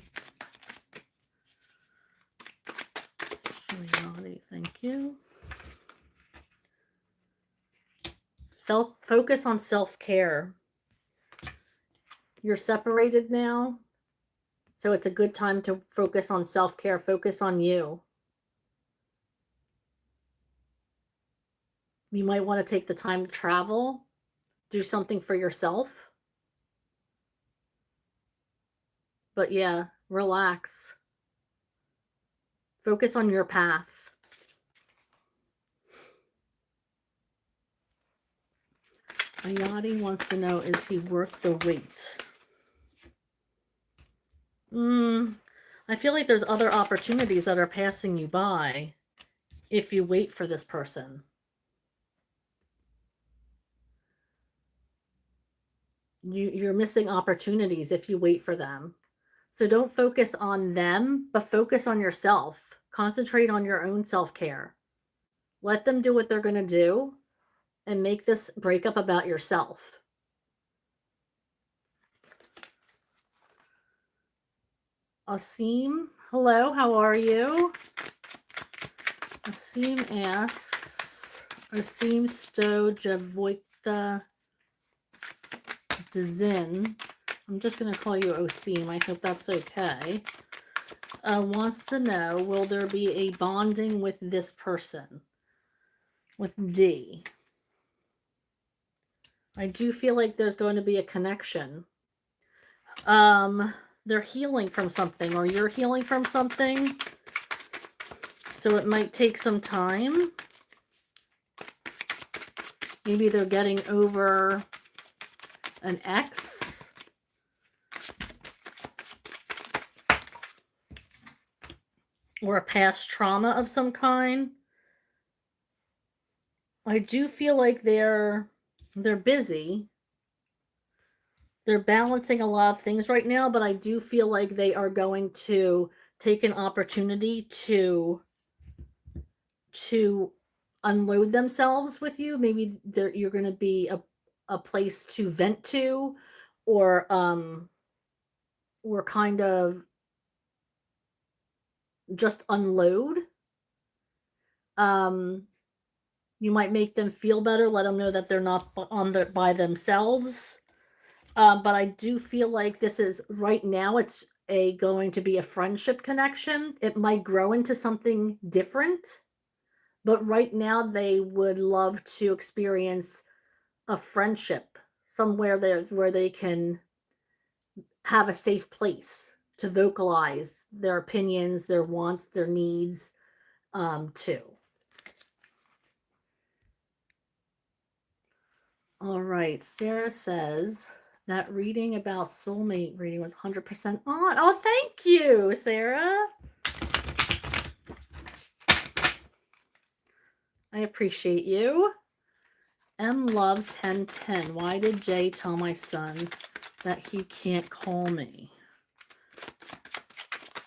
Speaker 1: Thank you. Focus on self-care. You're separated now, so it's a good time to focus on self-care. Focus on you. You might want to take the time to travel, do something for yourself. But yeah, relax. Focus on your path. Ayati wants to know, is he worth the wait? I feel like there's other opportunities that are passing you by if you wait for this person. You're missing opportunities if you wait for them. So don't focus on them, but focus on yourself. Concentrate on your own self-care. Let them do what they're going to do and make this breakup about yourself. Asim, hello, how are you? Asim asks, Asim Sto Javoita Dzin, I'm just going to call you Osim, I hope that's okay, wants to know, will there be a bonding with this person? With D. I do feel like there's going to be a connection. They're healing from something, or you're healing from something. So it might take some time. Maybe they're getting over an ex. Or a past trauma of some kind. I do feel like they're busy. They're balancing a lot of things right now, but I do feel like they are going to take an opportunity to unload themselves with you. Maybe you're going to be a place to vent to, or kind of just unload. You might make them feel better, let them know that they're not by themselves. But I do feel like this is right now. It's going to be a friendship connection. It might grow into something different, but right now they would love to experience a friendship somewhere there where they can have a safe place to vocalize their opinions, their wants, their needs, too. All right, Sarah says that reading about soulmate reading was 100% on. Oh, thank you, Sarah. I appreciate you. M Love 1010. Why did Jay tell my son that he can't call me?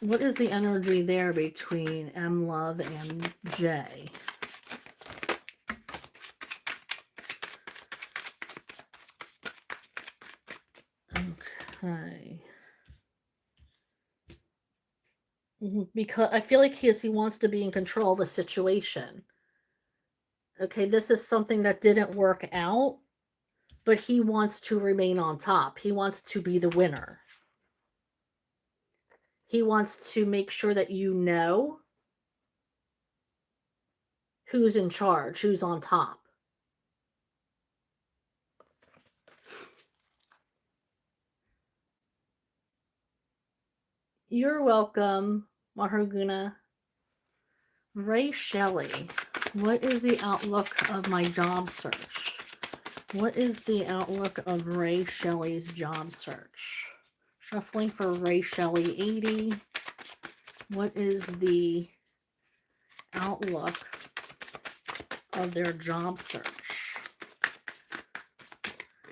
Speaker 1: What is the energy there between M Love and Jay? Okay. Because I feel like he wants to be in control of the situation. Okay, this is something that didn't work out, but he wants to remain on top. He wants to be the winner. He wants to make sure that you know who's in charge, who's on top. You're welcome, Mahoguna. Ray Shelley, what is the outlook of my job search? What is the outlook of Ray Shelley's job search? Shuffling for Ray Shelley 80. What is the outlook of their job search?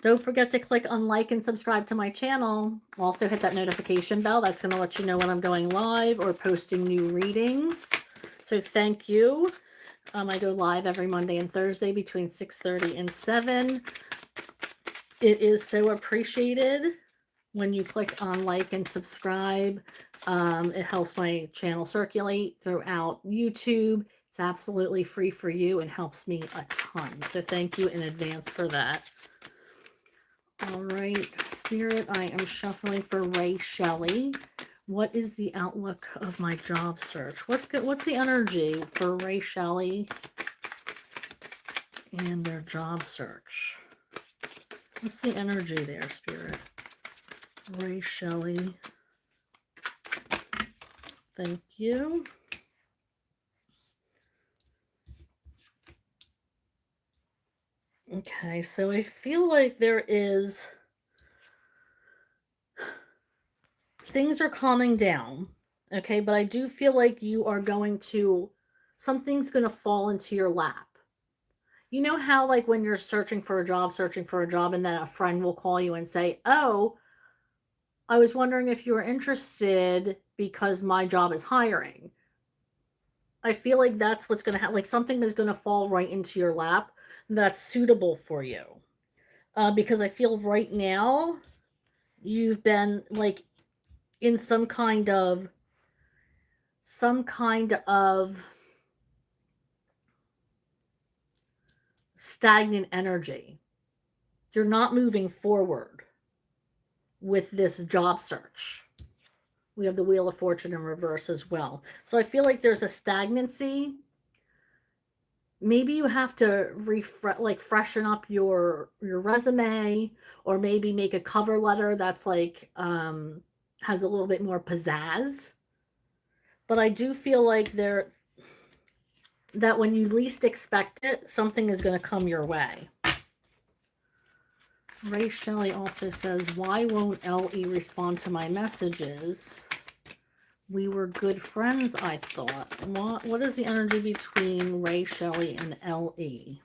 Speaker 1: Don't forget to click on like and subscribe to my channel. Also hit that notification bell. That's going to let you know when I'm going live or posting new readings. So thank you. I go live every Monday and Thursday between 6:30 and 7. It is so appreciated when you click on like and subscribe. It helps my channel circulate throughout YouTube. It's absolutely free for you and helps me a ton. So thank you in advance for that. All right, Spirit, I am shuffling for Ray Shelley. What is the outlook of my job search? What's the energy for Ray Shelley and their job search? What's the energy there, Spirit? Ray Shelley. Thank you. Okay, so I feel like there is... things are calming down, okay? But I do feel like you are going to... something's going to fall into your lap. You know how, like, when you're searching for a job, and then a friend will call you and say, oh, I was wondering if you were interested because my job is hiring. I feel like that's what's going to happen. Like, something is going to fall right into your lap that's suitable for you. Because I feel right now you've been, like, in some kind of stagnant energy. You're not moving forward with this job search. We have the Wheel of Fortune in reverse as well. So I feel like there's a stagnancy maybe you have to freshen up your resume, or maybe make a cover letter that's like has a little bit more pizzazz. But I do feel like that when you least expect it, something is going to come your way. Ray Shelley also says, why won't L.E. respond to my messages? We were good friends, I thought. What is the energy between Ray Shelley and L.E.?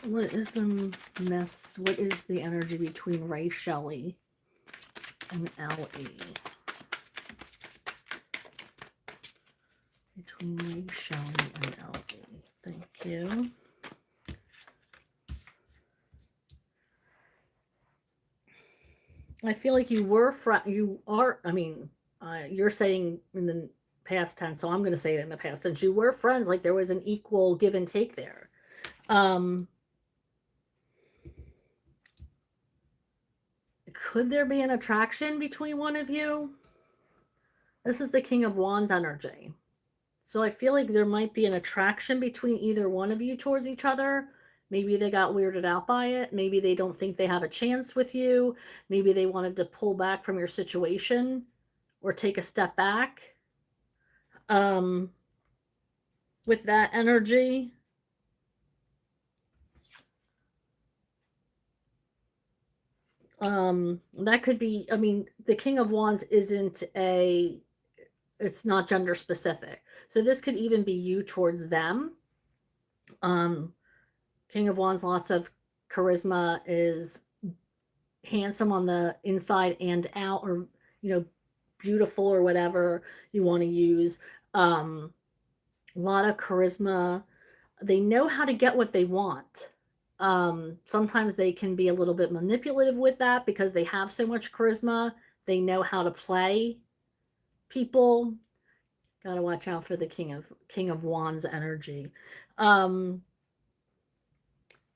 Speaker 1: What is the what is the energy between Ray Shelley and L.E.? Between Ray Shelley and L.E. Thank you. I feel like you're saying in the past tense, so I'm going to say it in the past tense. You were friends, like there was an equal give and take there. Could there be an attraction between one of you? This is the King of Wands energy. So I feel like there might be an attraction between either one of you towards each other. Maybe they got weirded out by it. Maybe they don't think they have a chance with you. Maybe they wanted to pull back from your situation or take a step back. With that energy, that could be, I mean, the King of Wands it's not gender specific. So this could even be you towards them. King of Wands, lots of charisma, is handsome on the inside and out, or beautiful, or whatever you want to use. A lot of charisma. They know how to get what they want. Sometimes they can be a little bit manipulative with that because they have so much charisma. They know how to play people. Got to watch out for the King of Wands energy.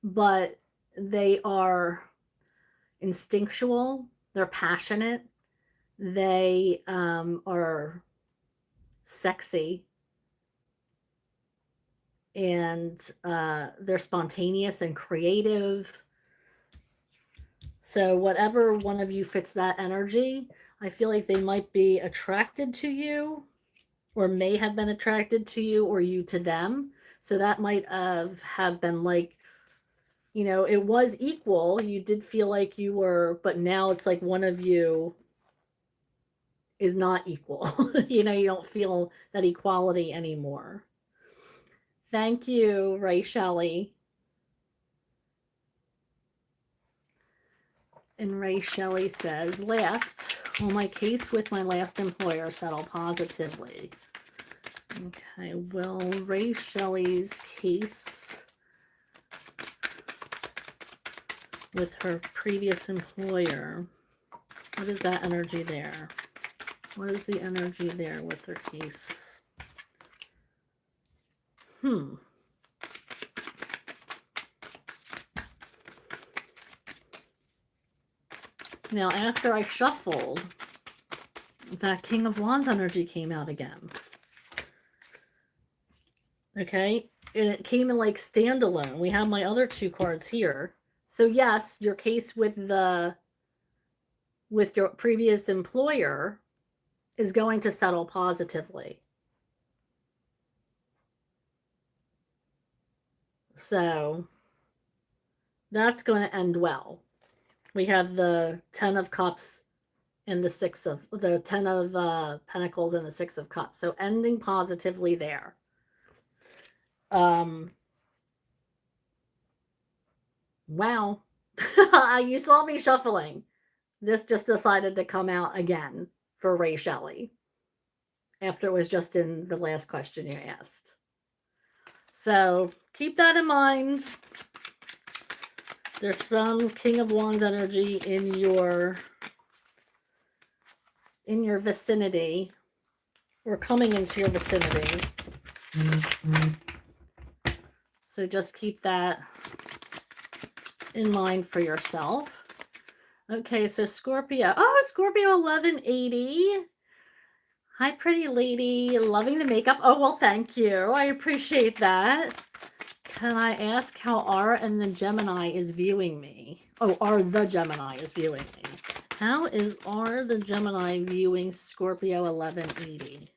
Speaker 1: But they are instinctual. They're passionate. They are sexy, and they're spontaneous and creative. So whatever one of you fits that energy, I feel like they might be attracted to you, or may have been attracted to you, or you to them. So that might have been like, it was equal. You did feel like you were, but now it's like one of you is not equal. You don't feel that equality anymore. Thank you, Ray Shelley. And Ray Shelley says, will my case with my last employer settle positively? Okay, will Ray Shelley's case with her previous employer, what is that energy there? What is the energy there with her case? Now, after I shuffled, that King of Wands energy came out again. Okay, and it came in like standalone. We have my other two cards here. So yes, your case with your previous employer is going to settle positively. So that's going to end well. We have the 10 of Cups and the 10 of Pentacles and the 6 of Cups. So ending positively there. Wow. You saw me shuffling. This just decided to come out again for Ray Shelley after it was just in the last question you asked. So keep that in mind. There's some King of Wands energy in your vicinity, or coming into your vicinity. So just keep that in mind for yourself. Okay, so Scorpio. Oh, Scorpio 1180. Hi, pretty lady. Loving the makeup. Oh, well, thank you. I appreciate that. Can I ask how R and the Gemini is viewing me? Oh, R the Gemini is viewing me. How is R the Gemini viewing Scorpio 1180?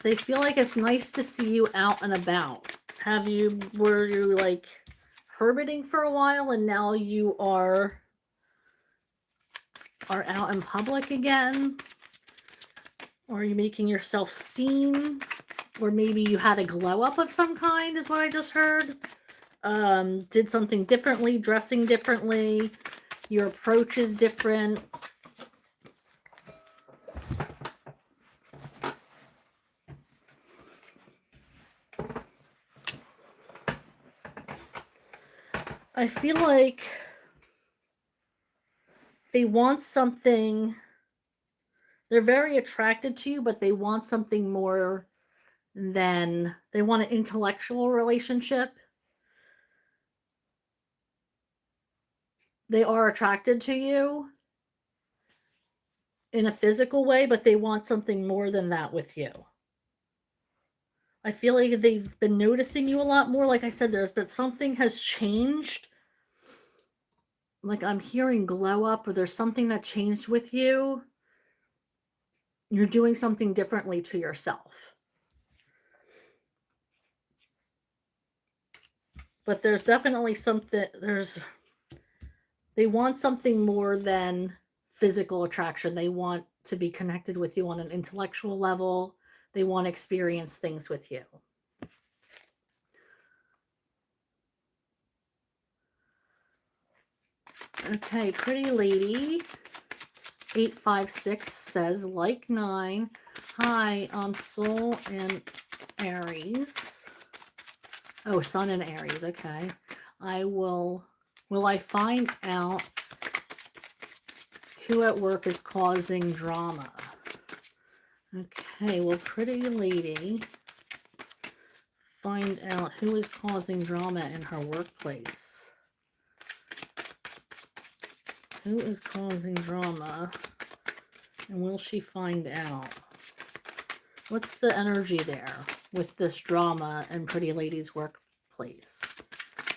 Speaker 1: They feel like it's nice to see you out and about. Were you like hermiting for a while and now you are out in public again? Or are you making yourself seen? Or maybe you had a glow up of some kind is what I just heard. Did something differently, dressing differently. Your approach is different. I feel like they want something. They're very attracted to you, but they want something more than they want an intellectual relationship. They are attracted to you in a physical way, but they want something more than that with you. I feel like they've been noticing you a lot more. Like I said, but something has changed. Like I'm hearing glow up, or there's something that changed with you. You're doing something differently to yourself. But there's definitely something, they want something more than physical attraction. They want to be connected with you on an intellectual level. They want to experience things with you. Okay, pretty lady 856 says, like 9. Hi, Soul and Aries. Oh, Sun and Aries. Okay. Will I find out who at work is causing drama? Okay, well, pretty lady, find out who is causing drama in her workplace. Who is causing drama? And will she find out? What's the energy there with this drama in pretty lady's workplace?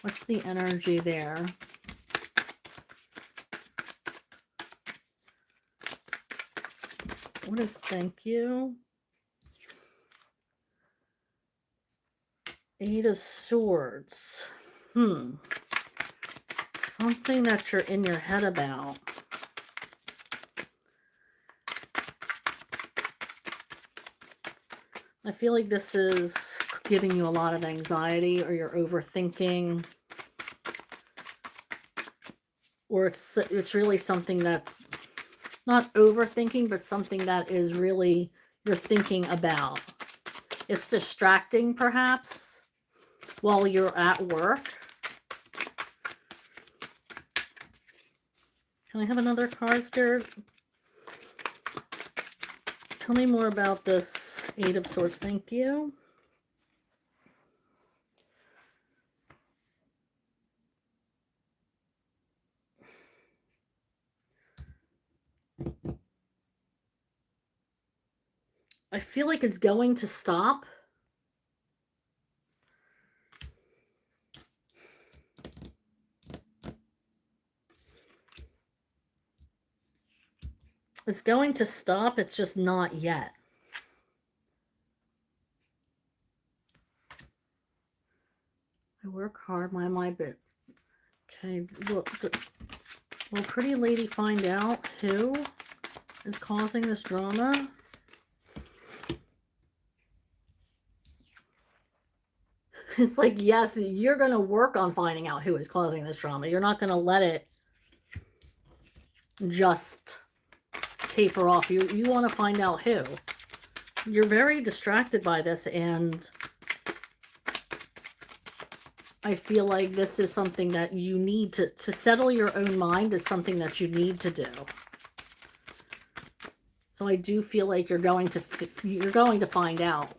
Speaker 1: What's the energy there? What is thank you? 8 of Swords. Something that you're in your head about. I feel like this is giving you a lot of anxiety, or you're overthinking, or it's really something that, not overthinking, but something that is really you're thinking about. It's distracting perhaps while you're at work. Can I have another card, Spirit? Tell me more about this 8 of Swords. Thank you. I feel like it's going to stop. It's going to stop. It's just not yet. I work hard, my bits. Okay, will pretty lady find out who is causing this drama? It's like, yes, you're going to work on finding out who is causing this drama. You're not going to let it just taper off. You want to find out who. You're very distracted by this, and I feel like this is something that you need to settle your own mind is something that you need to do. So I do feel like you're going to find out.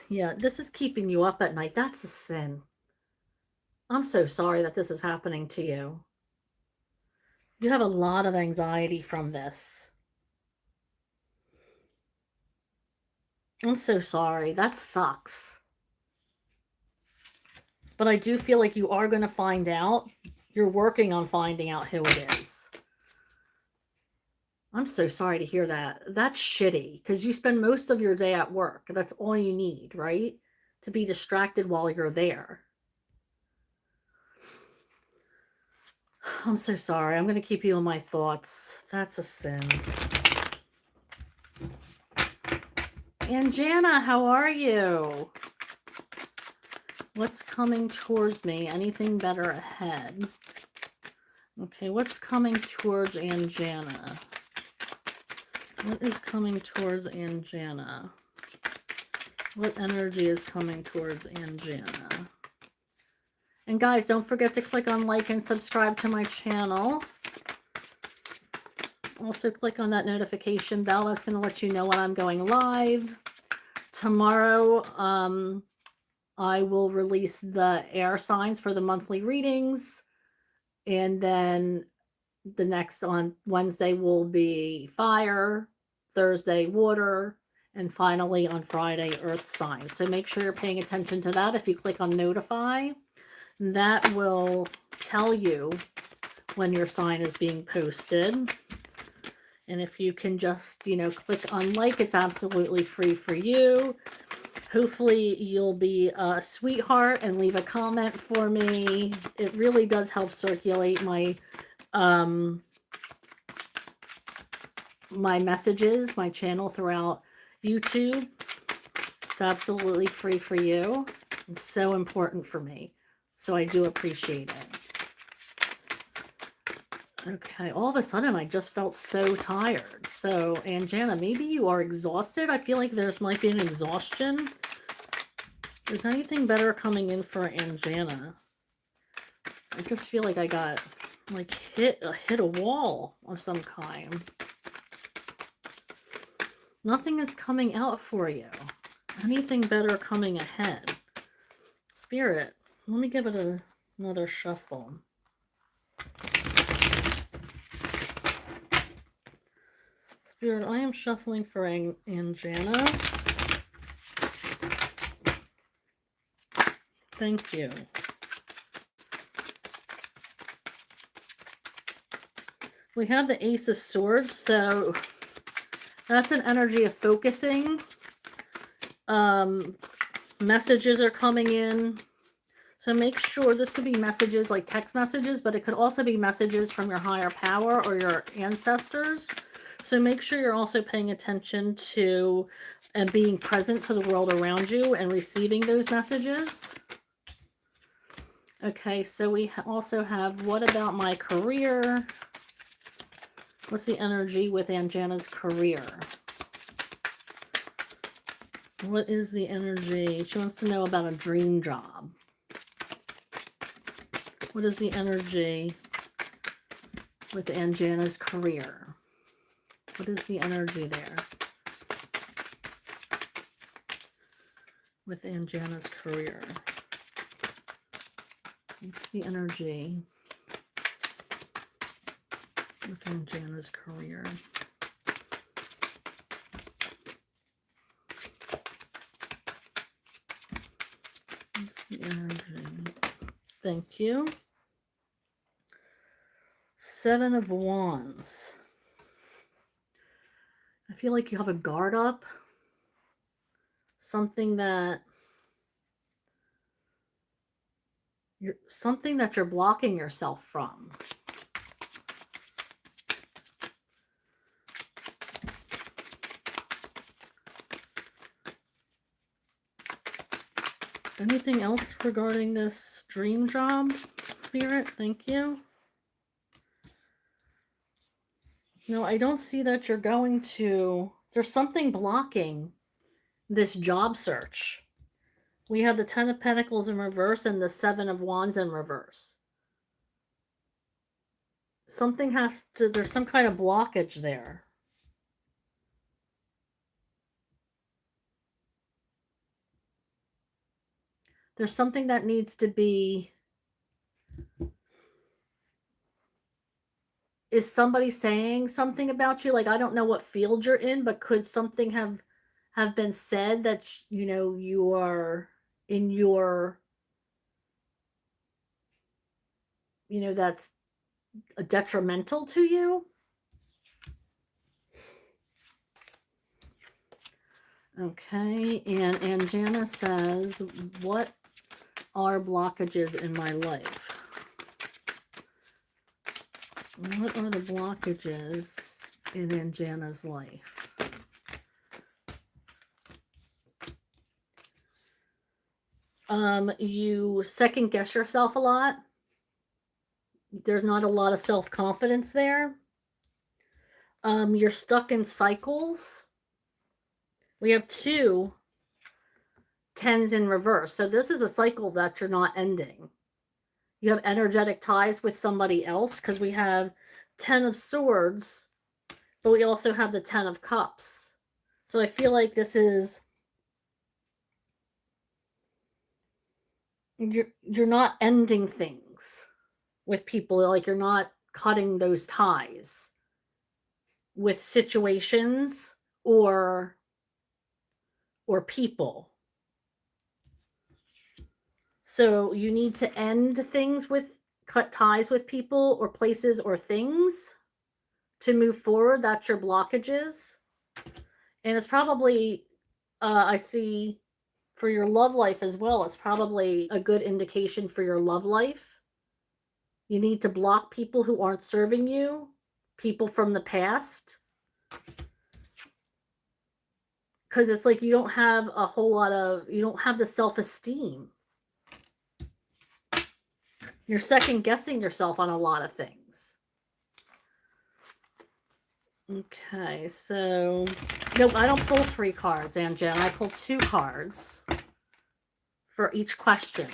Speaker 1: Yeah, this is keeping you up at night. That's a sin. I'm so sorry that this is happening to you. You have a lot of anxiety from this. I'm so sorry. That sucks. But I do feel like you are going to find out. You're working on finding out who it is. I'm so sorry to hear that. That's shitty because you spend most of your day at work. That's all you need, right? To be distracted while you're there. I'm so sorry. I'm going to keep you in my thoughts. That's a sin. And Jana, how are you? What's coming towards me? Anything better ahead? Okay, what's coming towards Anjana? What is coming towards Anjana? What energy is coming towards Anjana? And guys, don't forget to click on like and subscribe to my channel. Also click on that notification bell. That's going to let you know when I'm going live. Tomorrow, I will release the air signs for the monthly readings. And then the next on Wednesday will be fire, Thursday water, and finally on Friday earth signs. So make sure you're paying attention to that. If you click on notify, that will tell you when your sign is being posted. And if you can just, click on like, it's absolutely free for you. Hopefully you'll be a sweetheart and leave a comment for me. It really does help circulate my my messages, my channel throughout YouTube. It's absolutely free for you. It's so important for me. So I do appreciate it. Okay, all of a sudden I just felt so tired. So, Anjana, maybe you are exhausted. I feel like might be an exhaustion. Is anything better coming in for Anjana? I just feel like I got like hit a wall of some kind. Nothing is coming out for you. Anything better coming ahead? Spirit, let me give it another shuffle. Spirit, I am shuffling for Anjana. Thank you. We have the Ace of Swords, so that's an energy of focusing. Messages are coming in. So make sure, this could be messages like text messages, but it could also be messages from your higher power or your ancestors. So make sure you're also paying attention to and being present to the world around you and receiving those messages. Okay, so we also have, what about my career? What's the energy with Anjana's career? What is the energy? She wants to know about a dream job. What is the energy with Anjana's career? What is the energy there with Anjana's career? What's the energy with Anjana's career? What's the energy? Thank you. Seven of Wands. I feel like you have a guard up. Something that you're blocking yourself from. Anything else regarding this dream job, Spirit? Thank you. No, I don't see that you're going to... There's something blocking this job search. We have the Ten of Pentacles in reverse and the Seven of Wands in reverse. Something has to... There's some kind of blockage there. There's something that needs to be is somebody saying something about you? Like, I don't know what field you're in, but could something have been said that, you are in your, that's detrimental to you? Okay, and Jana says, what are blockages in my life? What are the blockages in Anjana's life? You second guess yourself a lot. There's not a lot of self-confidence there. You're stuck in cycles. We have 2 10s in reverse. So this is a cycle that you're not ending. You have energetic ties with somebody else because we have 10 of swords, but we also have the 10 of cups. So I feel like this is, you're not ending things with people, like you're not cutting those ties with situations or people. So you need to end things with, cut ties with people or places or things to move forward. That's your blockages. And it's probably, I see for your love life as well, it's probably a good indication for your love life. You need to block people who aren't serving you, people from the past. Because it's like you don't have a whole lot of, you don't have the self-esteem. You're second guessing yourself on a lot of things. Okay, so nope, I don't pull 3 cards, Aunt Jen. I pull 2 cards for each question.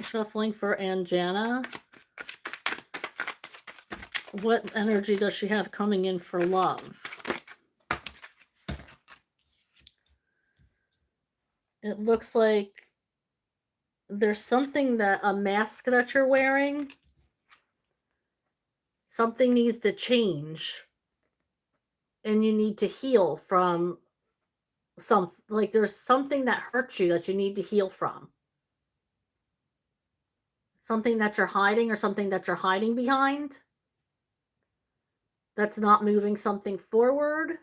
Speaker 1: Shuffling for Anjana. What energy does she have coming in for love? It looks like there's something that, a mask that you're wearing, something needs to change and you need to heal from like there's something that hurts you that you need to heal from. Something that you're hiding or something that you're hiding behind that's not moving something forward,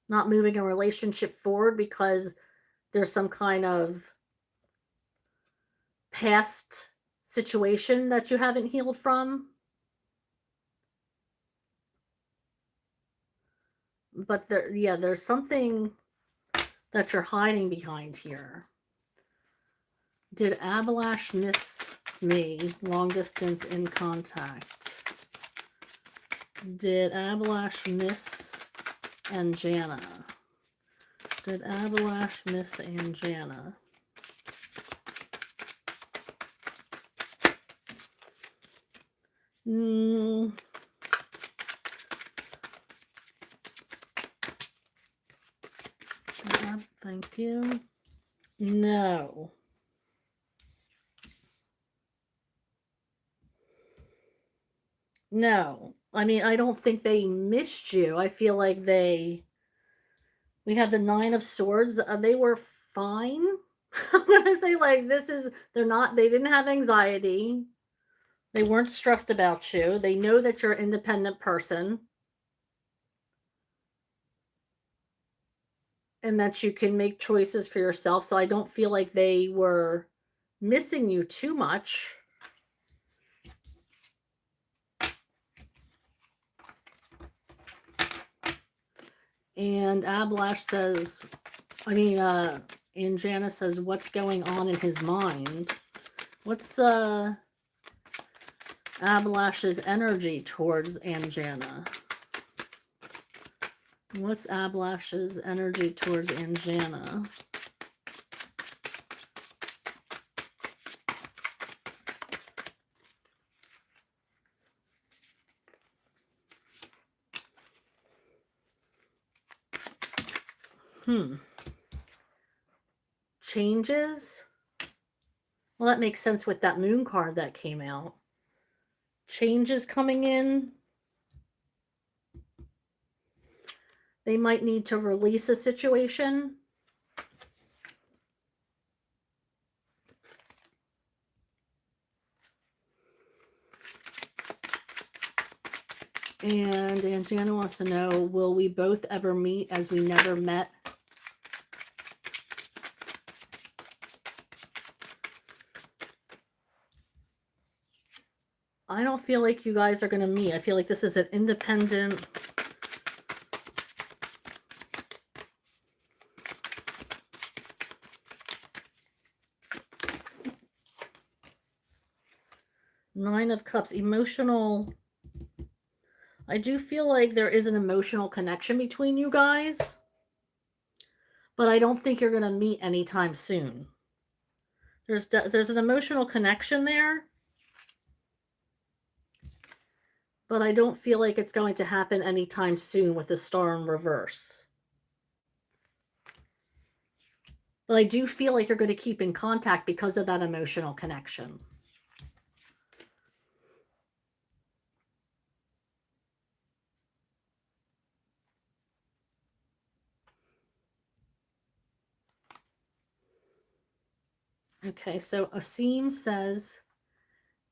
Speaker 1: not moving a relationship forward because there's some kind of past situation that you haven't healed from. But there's something that you're hiding behind here. Did Abalash miss me? Long distance in contact. Did Abalash miss Anjana? Did Abalash miss Anjana? Thank you. No. No. I mean, I don't think they missed you. I feel like we have the 9 of swords. They were fine. I'm going to say, like, they didn't have anxiety. They weren't stressed about you. They know that you're an independent person. And that you can make choices for yourself. So I don't feel like they were missing you too much. And Ablash says, and Janice says, what's going on in his mind? What's Ablash's energy towards Anjana? What's Ablash's energy towards Anjana? Changes? Well, that makes sense with that moon card that came out. Changes coming in. They might need to release a situation. And Jana wants to know, will we both ever meet as we never met? I don't feel like you guys are going to meet. I feel like this is an independent... Nine of Cups, emotional. I do feel like there is an emotional connection between you guys, but I don't think you're going to meet anytime soon. There's an emotional connection there, but I don't feel like it's going to happen anytime soon with the Star in reverse. But I do feel like you're going to keep in contact because of that emotional connection. Okay, so Asim says,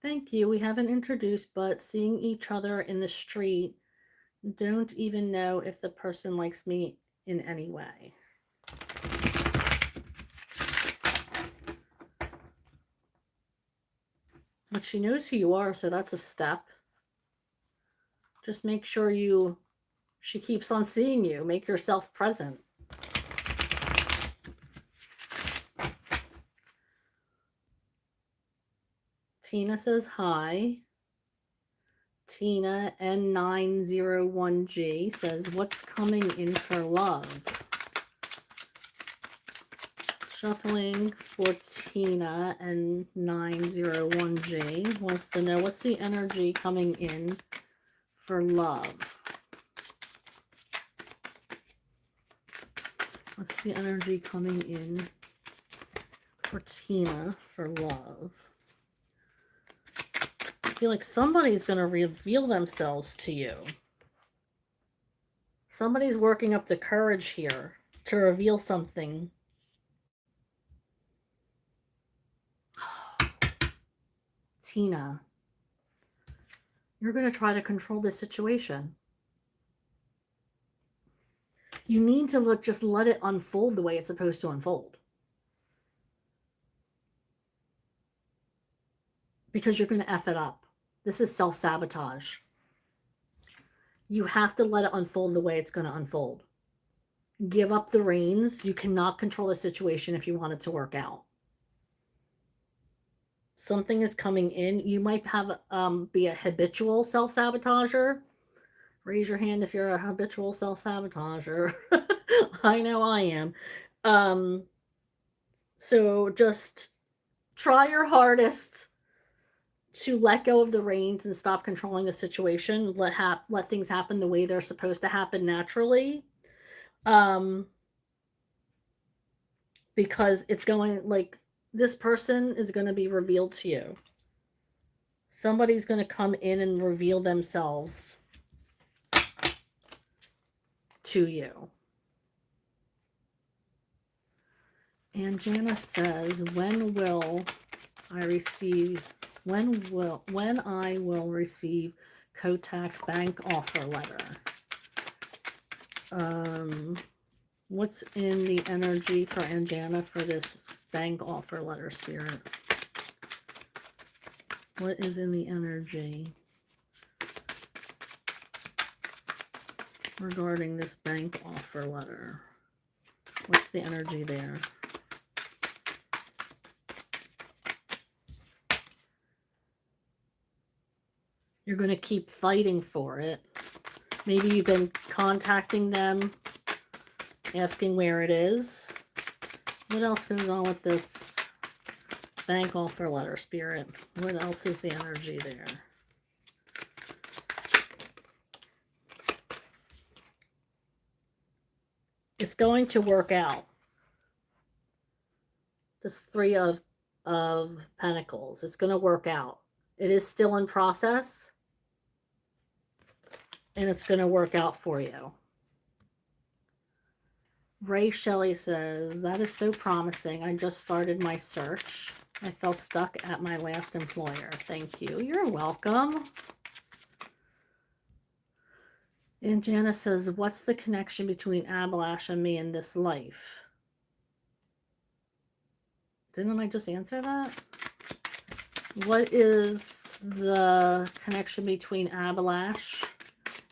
Speaker 1: thank you. We haven't introduced, but seeing each other in the street, don't even know if the person likes me in any way. But she knows who you are, so that's a step. Just make sure she keeps on seeing you. Make yourself present. Tina says hi. Tina N901G says, what's coming in for love? Shuffling for Tina N901G wants to know, what's the energy coming in for love? What's the energy coming in for Tina for love? I feel like somebody's going to reveal themselves to you. Somebody's working up the courage here to reveal something. Tina, you're going to try to control this situation. You need to just let it unfold the way it's supposed to unfold. Because you're going to F it up. This is self-sabotage. You have to let it unfold the way it's going to unfold. Give up the reins. You cannot control the situation if you want it to work out. Something is coming in. You might have be a habitual self-sabotager. Raise your hand if you're a habitual self-sabotager. I know I am. So just try your hardest to let go of the reins and stop controlling the situation. Let things happen the way they're supposed to happen naturally. Because it's going, like, this person is going to be revealed to you. Somebody's going to come in and reveal themselves to you. And Janice says, when I will receive Kotak bank offer letter? What's in the energy for Anjana for this bank offer letter, Spirit? What is in the energy regarding this bank offer letter? What's the energy there? You're going to keep fighting for it. Maybe you've been contacting them, asking where it is. What else goes on with this bank offer letter, Spirit? What else is the energy there? It's going to work out. This Three of of Pentacles. It's going to work out. It is still in process, and it's going to work out for you. Ray Shelley says, that is so promising. I just started my search. I felt stuck at my last employer. Thank you. You're welcome. And Janice says, what's the connection between Abalash and me in this life? Didn't I just answer that? What is the connection between Abalash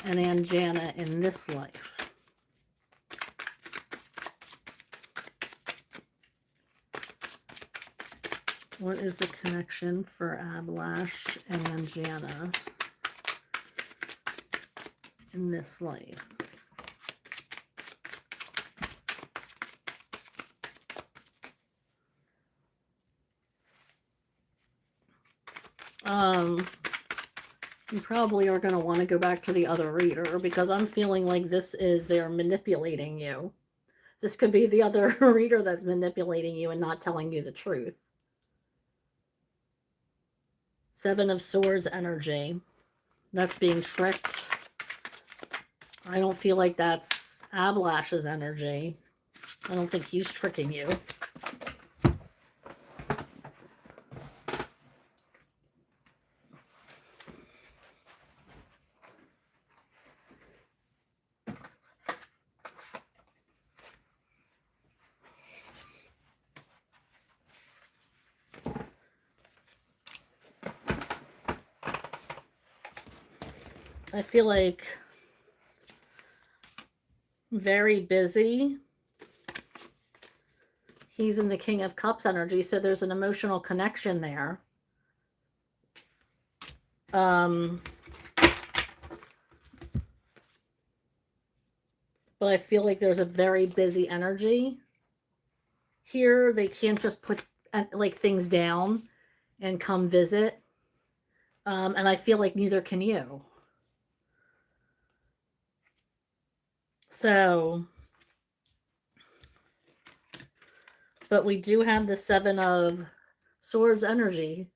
Speaker 1: and Anjana in this life? What is the connection for Abalash and Anjana in this life? You probably are going to want to go back to the other reader, because I'm feeling like this is they're manipulating you. This could be the other reader that's manipulating you and not telling you the truth. Seven of Swords energy. That's being tricked. I don't feel like that's Abalash's energy. I don't think he's tricking you. I feel like very busy. He's in the King of Cups energy, so there's an emotional connection there. But I feel like there's a very busy energy. Here, they can't just put like things down and come visit. And I feel like neither can you. So, but we do have the Seven of Swords energy.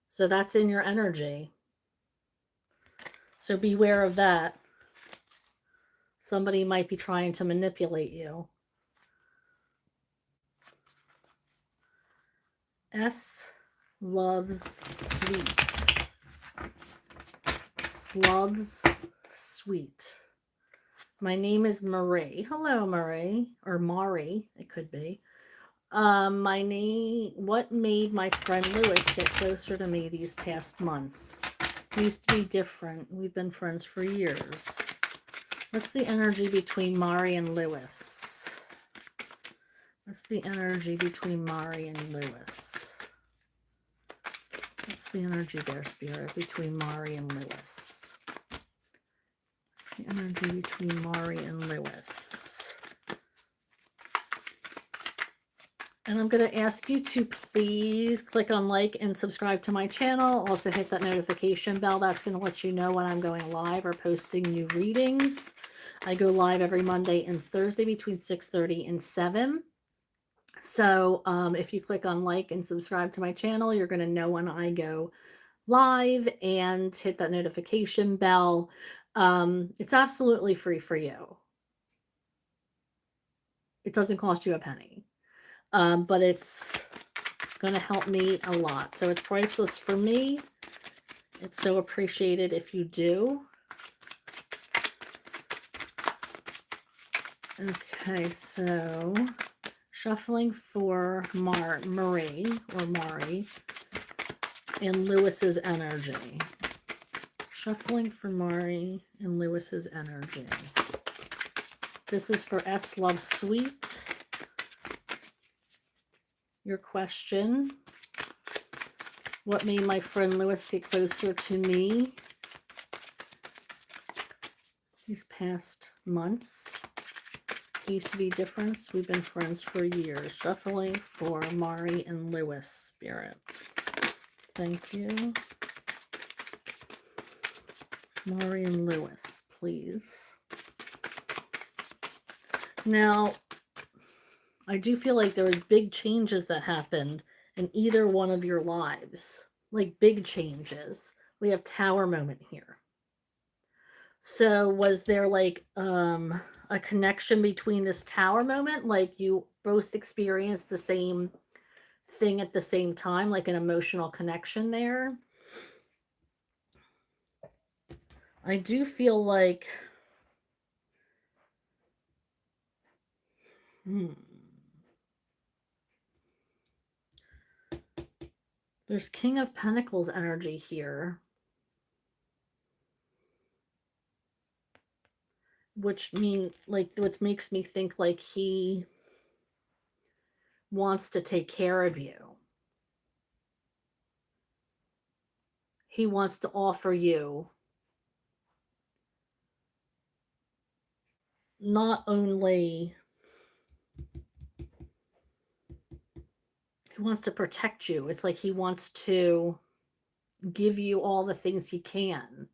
Speaker 1: So that's in your energy. So beware of that. Somebody might be trying to manipulate you. S loves sweet. Loves sweet. My name is Marie. Hello, Marie. Or Mari, it could be. My name, what made my friend Lewis get closer to me these past months? We used to be different. We've been friends for years. What's the energy between Mari and Lewis? What's the energy between Mari and Lewis? What's the energy there, Spirit, between Mari and Lewis? What's the energy between Mari and Lewis? And I'm going to ask you to please click on like and subscribe to my channel. Also hit that notification bell. That's going to let you know when I'm going live or posting new readings. I go live every Monday and Thursday between 6:30 and 7. So if you click on like and subscribe to my channel, you're going to know when I go live, and hit that notification bell. It's absolutely free for you. It doesn't cost you a penny. But it's going to help me a lot. So it's priceless for me. It's so appreciated if you do. Okay, so shuffling for Marie or Mari and Lewis's energy. Shuffling for Mari and Lewis's energy. This is for S Love Sweet. Your question: what made my friend Lewis get closer to me these past months? We used to be different. We've been friends for years. Shuffling for Mari and Lewis, Spirit. Thank you. Mari and Lewis, please. Now, I do feel like there was big changes that happened in either one of your lives, like big changes. We have Tower moment here. So was there like a connection between this Tower moment, like you both experienced the same thing at the same time, like an emotional connection there? I do feel like hmm, there's King of Pentacles energy here, which makes me think like he wants to take care of you. He wants to offer you not only he wants to protect you. It's like he wants to give you all the things he can.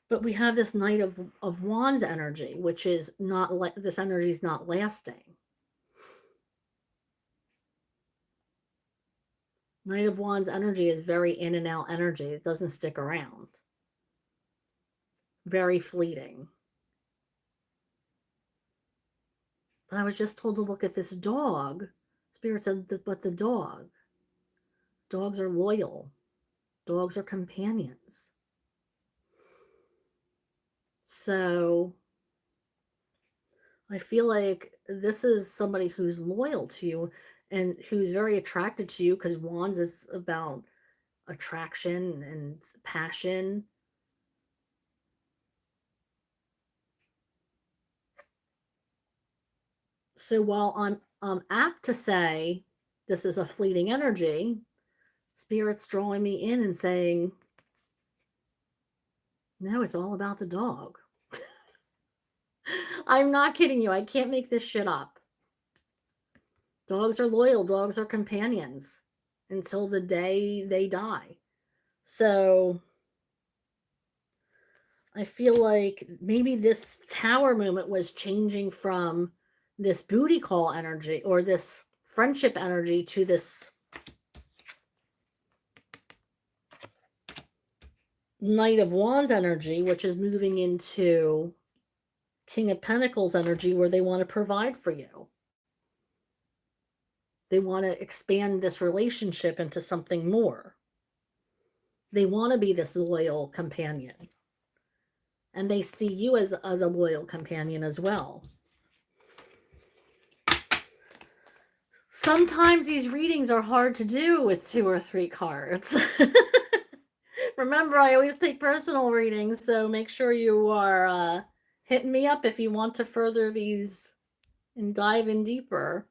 Speaker 1: But we have this Knight of Wands energy, which is not like this energy is not lasting. Knight of Wands energy is very in and out energy. It doesn't stick around. Very fleeting. But I was just told to look at this dog. Spirit said, but the dog. Dogs are loyal. Dogs are companions. So I feel like this is somebody who's loyal to you and who's very attracted to you, because Wands is about attraction and passion. So while I'm apt to say this is a fleeting energy, Spirit's drawing me in and saying, no, it's all about the dog. I'm not kidding you. I can't make this shit up. Dogs are loyal. Dogs are companions until the day they die. So I feel like maybe this Tower moment was changing from this booty call energy or this friendship energy to this Knight of Wands energy, which is moving into King of Pentacles energy, where they want to provide for you. They want to expand this relationship into something more. They want to be this loyal companion. And they see you as a loyal companion as well. Sometimes these readings are hard to do with 2 or 3 cards. Remember, I always take personal readings, so make sure you are hitting me up if you want to further these and dive in deeper.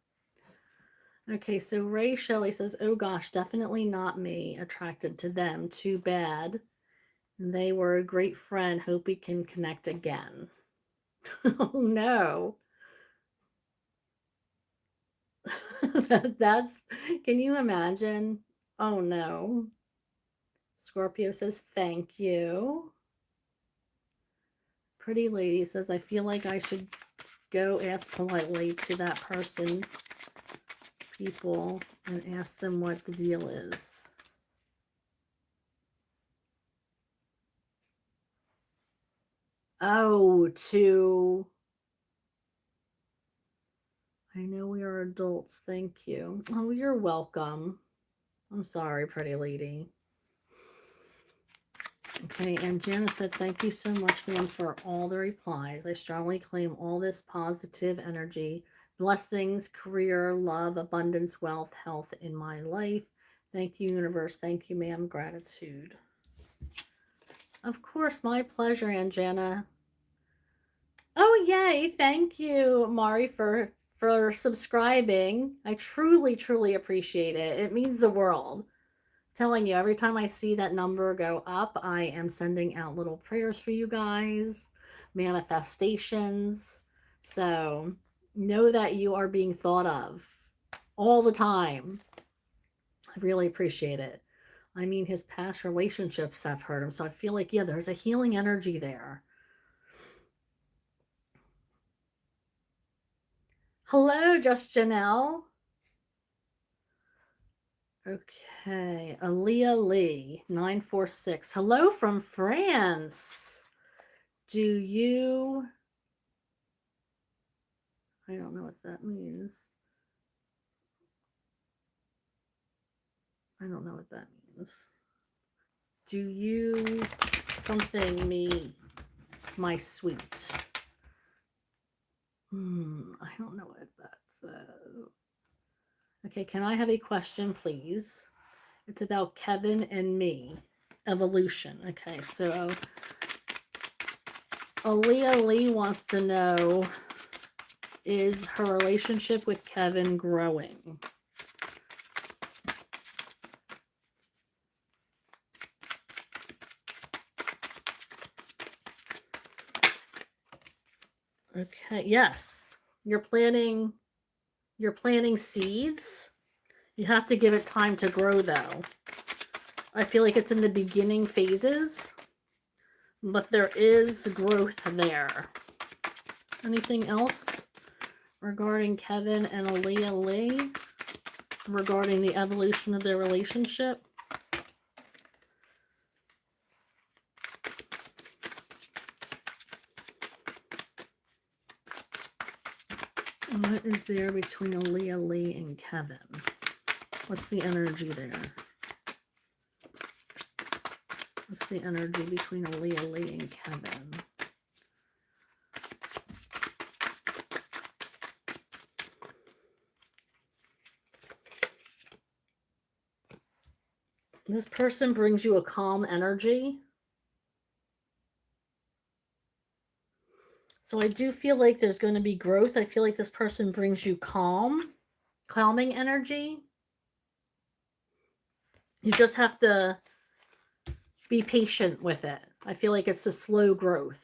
Speaker 1: Okay, so Ray Shelley says, oh gosh, definitely not me. Attracted to them. Too bad. They were a great friend. Hope we can connect again. Oh no. That's, can you imagine? Oh no. Scorpio says, thank you. Pretty Lady says, I feel like I should go ask politely to that person, people, and ask them what the deal is. Oh, to... I know we are adults. Thank you. Oh, you're welcome. I'm sorry, Pretty Lady. Okay, and Janice said, thank you so much, ma'am, for all the replies. I strongly claim all this positive energy, blessings, career, love, abundance, wealth, health in my life. Thank you, universe. Thank you, ma'am. Gratitude. Of course, my pleasure, Anjana. Oh, yay. Thank you, Mari, for subscribing. I truly, truly appreciate it. It means the world. Telling you, every time I see that number go up, I am sending out little prayers for you guys, manifestations. So know that you are being thought of all the time. I really appreciate it. I mean, his past relationships have hurt him. So I feel like, yeah, there's a healing energy there. Hello, Just Janelle. Okay, Aaliyah Lee, 946. Hello from France. Do you... I don't know what that means. I don't know what that means. Do you something me, my sweet? I don't know what that says. Okay, can I have a question, please? It's about Kevin and me. Evolution. Okay, so Aaliyah Lee wants to know, is her relationship with Kevin growing? Okay, yes. You're planting seeds. You have to give it time to grow though. I feel like it's in the beginning phases, but there is growth there. Anything else regarding Kevin and Aaliyah Lee regarding the evolution of their relationship? What is there between Aaliyah Lee and Kevin? What's the energy there? What's the energy between Aaliyah Lee and Kevin? This person brings you a calm energy. So I do feel like there's going to be growth. I feel like this person brings you calming energy. You just have to be patient with it. I feel like it's a slow growth.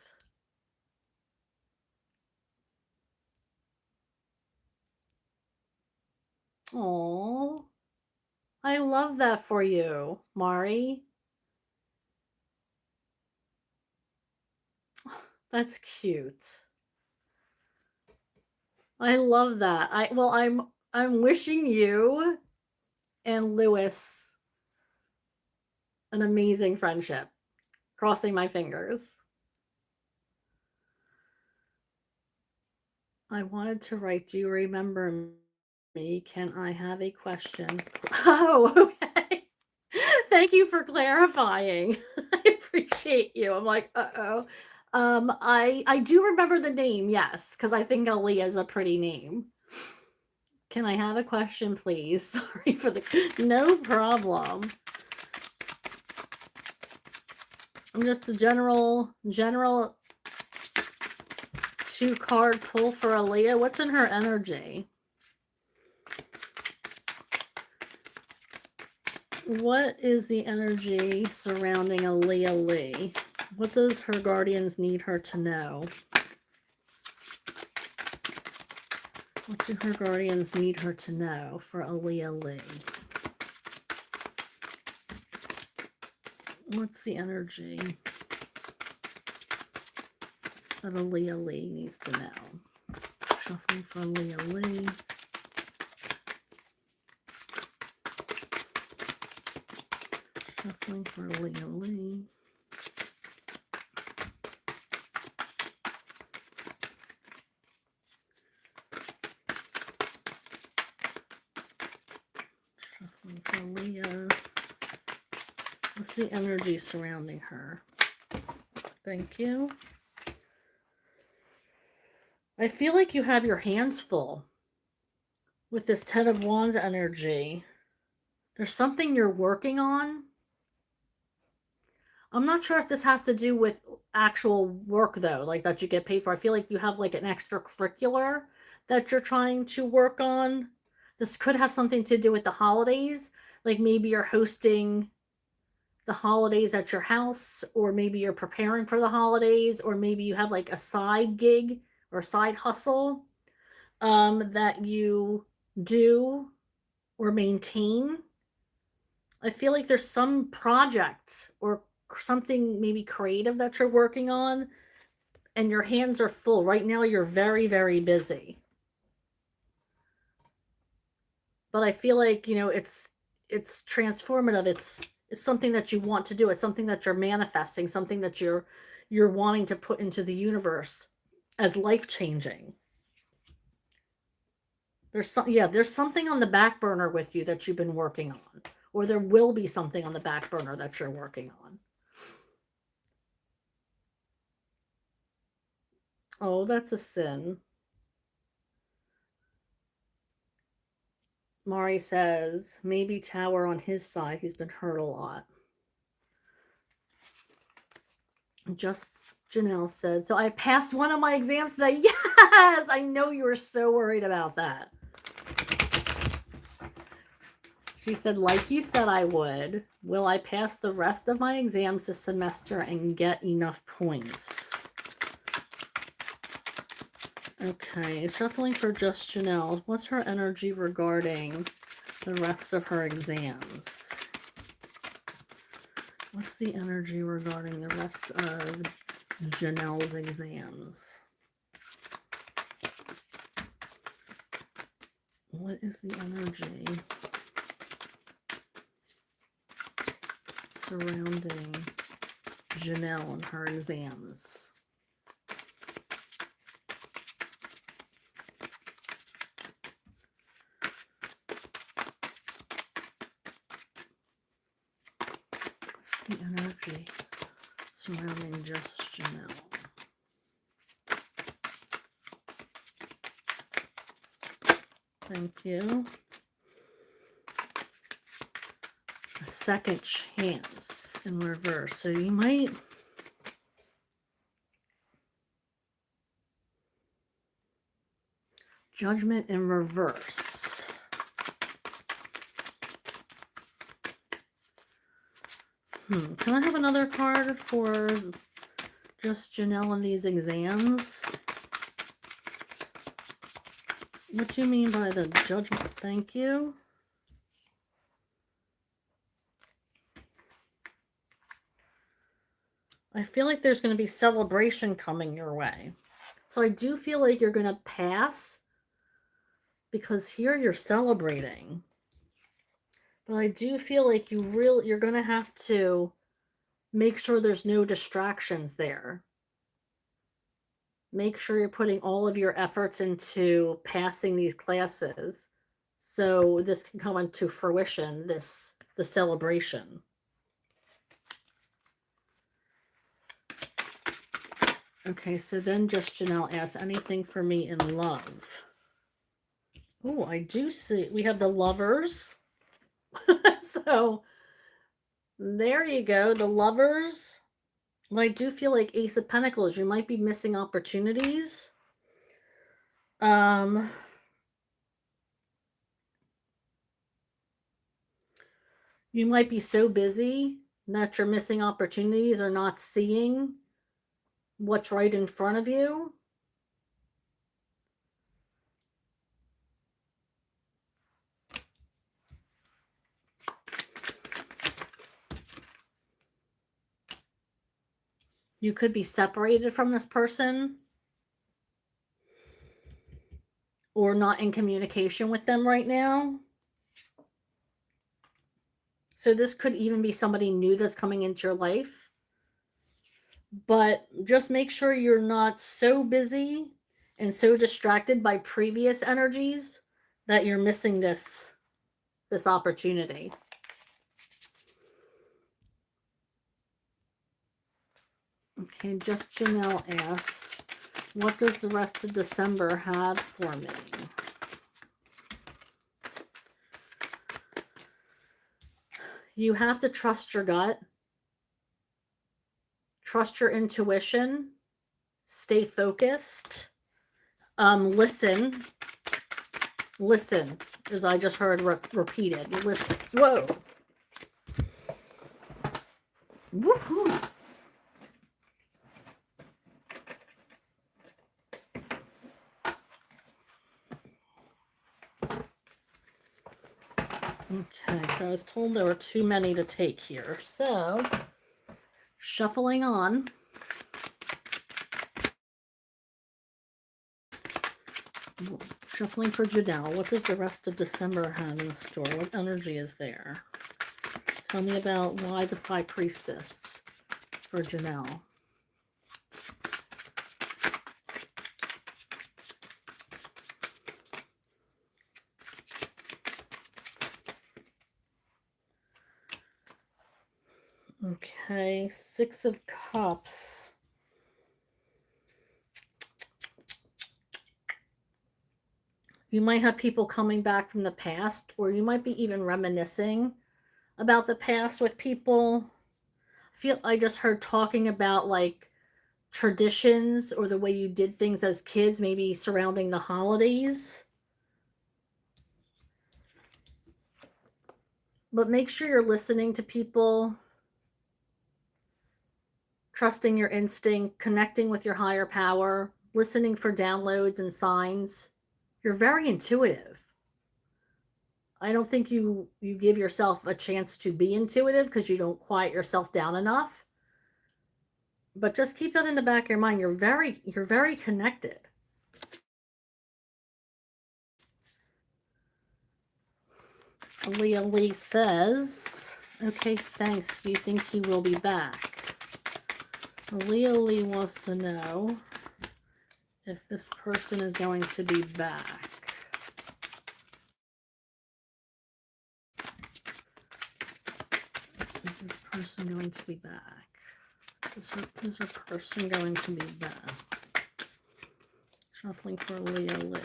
Speaker 1: Oh, I love that for you, Mari. That's cute. I love that. I'm wishing you and Lewis an amazing friendship. Crossing my fingers. I wanted to write, do you remember me? Can I have a question? Oh, okay. Thank you for clarifying. I appreciate you. I'm like, uh-oh. I do remember the name, yes, because I think Aaliyah is a pretty name. Can I have a question, please? Sorry for the... No problem. I'm just a general 2-card pull for Aaliyah. What's in her energy? What is the energy surrounding Aaliyah Lee? What does her guardians need her to know? What do her guardians need her to know for Aaliyah Lee? What's the energy that Aaliyah Lee needs to know? Shuffling for Aaliyah Lee. Shuffling for Aaliyah Lee. Shuffling for Aaliyah. What's the energy surrounding her? Thank you. I feel like you have your hands full with this Ten of Wands energy. There's something you're working on. I'm not sure if this has to do with actual work though, like that you get paid for. I feel like you have like an extracurricular that you're trying to work on. This could have something to do with the holidays. Like maybe you're hosting the holidays at your house, or maybe you're preparing for the holidays, or maybe you have like a side gig or side hustle that you do or maintain. I feel like there's some project or something maybe creative that you're working on and your hands are full. Right now you're very, very busy. But I feel like, you know, it's transformative. It's something that you want to do. It's something that you're manifesting, something that you're wanting to put into the universe as life-changing. There's something on the back burner with you that you've been working on, or there will be something on the back burner that you're working on. Oh, that's a sin. Mari says, maybe Tower on his side. He's been hurt a lot. Just Janelle said, so I passed one of my exams today. Yes! I know you were so worried about that. She said, like you said I would. Will I pass the rest of my exams this semester and get enough points? Okay, shuffling for Just Janelle. What's her energy regarding the rest of her exams? What's the energy regarding the rest of Janelle's exams? What is the energy surrounding Janelle and her exams? What's the energy surrounding Just Janelle? Thank you. A second chance in reverse. So you might... Judgment in reverse. Can I have another card for Just Janelle in these exams? What do you mean by the judgment? Thank you. I feel like there's going to be celebration coming your way. So I do feel like you're going to pass because here you're celebrating. But I do feel like you're going to have to make sure there's no distractions there. Make sure you're putting all of your efforts into passing these classes so this can come into fruition, the celebration. Okay, so then Just Janelle asks, anything for me in love? Oh, I do see. We have the Lovers. So there you go. The Lovers. Well, I do feel like Ace of Pentacles. You might be missing opportunities. You might be so busy that you're missing opportunities or not seeing what's right in front of you. You could be separated from this person or not in communication with them right now. So this could even be somebody new that's coming into your life. But just make sure you're not so busy and so distracted by previous energies that you're missing this opportunity. Okay, Just Janelle asks, what does the rest of December have for me? You have to trust your gut. Trust your intuition. Stay focused. Listen. Listen, as I just heard repeated. Listen. Whoa. Woohoo. Okay, so I was told there were too many to take here. So, shuffling on. Shuffling for Janelle. What does the rest of December have in store? What energy is there? Tell me about why the High Priestess for Janelle. Okay, Six of Cups. You might have people coming back from the past, or you might be even reminiscing about the past with people. I just heard talking about like traditions or the way you did things as kids, maybe surrounding the holidays. But make sure you're listening to people, trusting your instinct, connecting with your higher power, listening for downloads and signs. You're very intuitive. I don't think you give yourself a chance to be intuitive because you don't quiet yourself down enough. But just keep that in the back of your mind. You're very connected. Leah Lee says, okay, thanks. Do you think he will be back? Leah Lee wants to know if this person is going to be back. Is this person going to be back? Is her person going to be back? Shuffling for Leah Lee.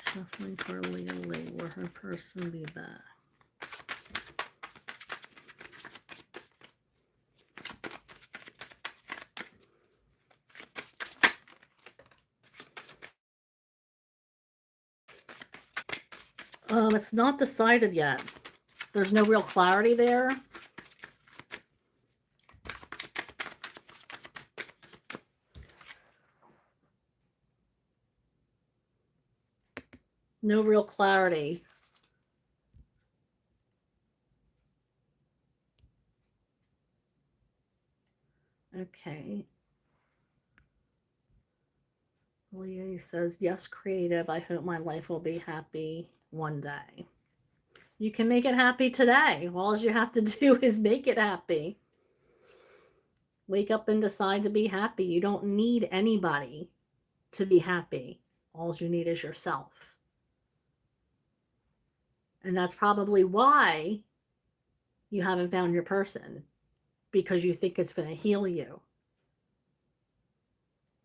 Speaker 1: Shuffling for Leah Lee. Will her person be back? It's not decided yet. There's no real clarity there. No real clarity. Okay. Leah says, yes, creative. I hope my life will be happy one day. You can make it happy today. All you have to do is make it happy. Wake up and decide to be happy. You don't need anybody to be happy. All you need is yourself. And that's probably why you haven't found your person, because you think it's going to heal you.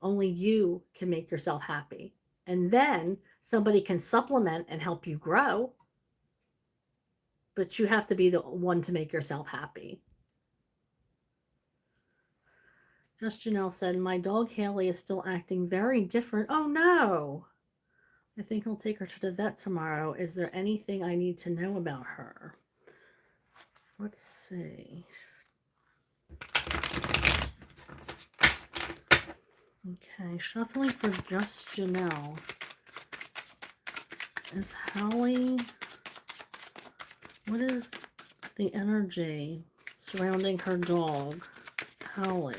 Speaker 1: Only you can make yourself happy. And then somebody can supplement and help you grow. But you have to be the one to make yourself happy. Just Janelle said, my dog Haley is still acting very different. Oh no. I think I'll take her to the vet tomorrow. Is there anything I need to know about her? Let's see. Okay, shuffling for just Janelle. Is Hallie, what is the energy surrounding her dog, Hallie?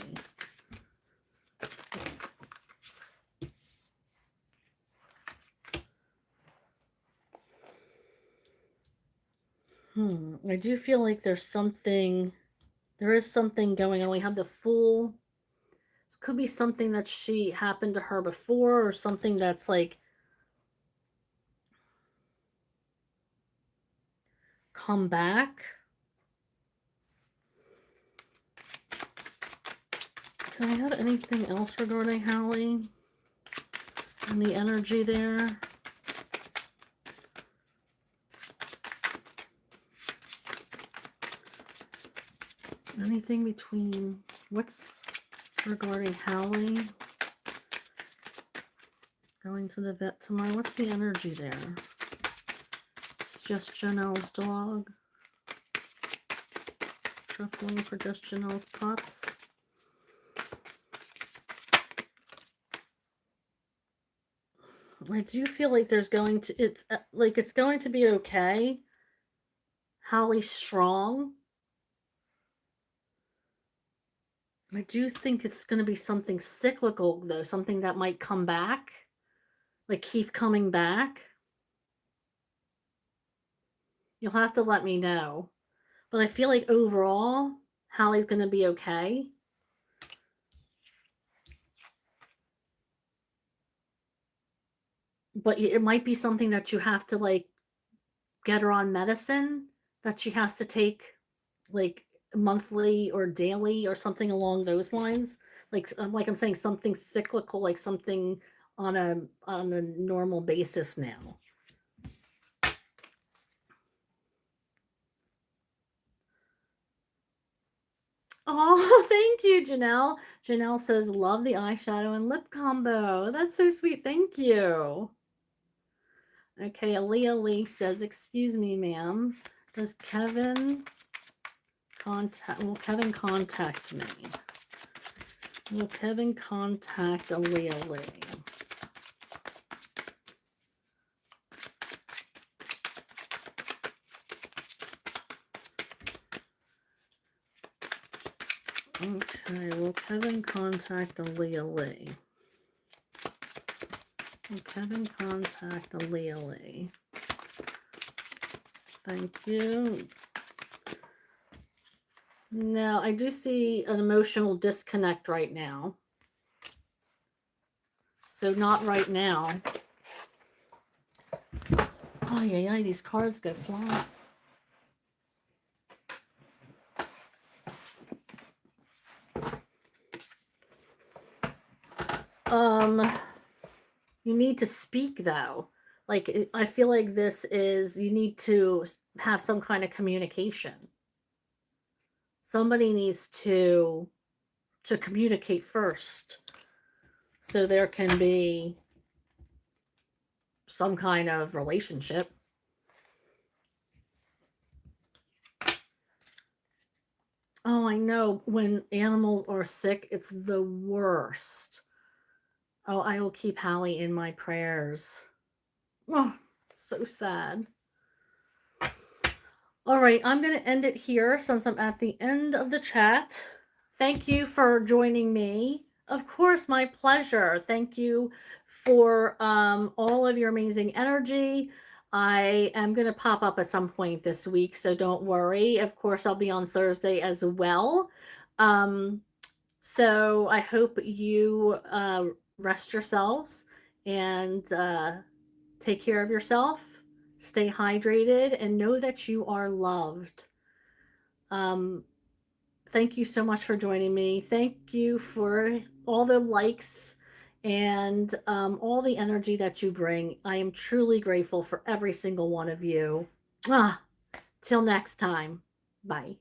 Speaker 1: I do feel like there is something going on. We have the Fool. This could be something that she happened to her before, or something that's like come back. Can I have anything else regarding Hallie and the energy there? Anything between what's regarding Hallie going to the vet tomorrow? What's the energy there? It's just Janelle's dog. Shuffling for just Janelle's pups. I do feel like there's going to, it's going to be okay. Hallie's strong. I do think it's going to be something cyclical, though, something that might come back, like keep coming back. You'll have to let me know. But I feel like overall, Hallie's going to be okay. But it might be something that you have to like get her on medicine that she has to take like monthly or daily or something along those lines. Like I'm saying, something cyclical, like something on a normal basis now. Oh, thank you, Janelle. Janelle says, love the eyeshadow and lip combo. That's so sweet. Thank you. Okay, Aaliyah Lee says, excuse me, ma'am. Does Kevin will Kevin contact me? Will Kevin contact Aaliyah Lee? Okay, will Kevin contact Aaliyah Lee? Will Kevin contact Aaliyah Lee? Thank you. No, I do see an emotional disconnect right now. So not right now. Oh, yeah, these cards go flying. You need to speak though. Like, I feel like this is, you need to have some kind of communication. Somebody needs to communicate first so there can be some kind of relationship. Oh, I know. When animals are sick, it's the worst. Oh, I will keep Hallie in my prayers. Oh, so sad. All right, I'm going to end it here since I'm at the end of the chat. Thank you for joining me. Of course, my pleasure. Thank you for all of your amazing energy. I am going to pop up at some point this week, so don't worry. Of course, I'll be on Thursday as well. So I hope you rest yourselves and take care of yourself. Stay hydrated and know that you are loved. Thank you so much for joining me. Thank you for all the likes and all the energy that you bring. I am truly grateful for every single one of you. Till next time. Bye.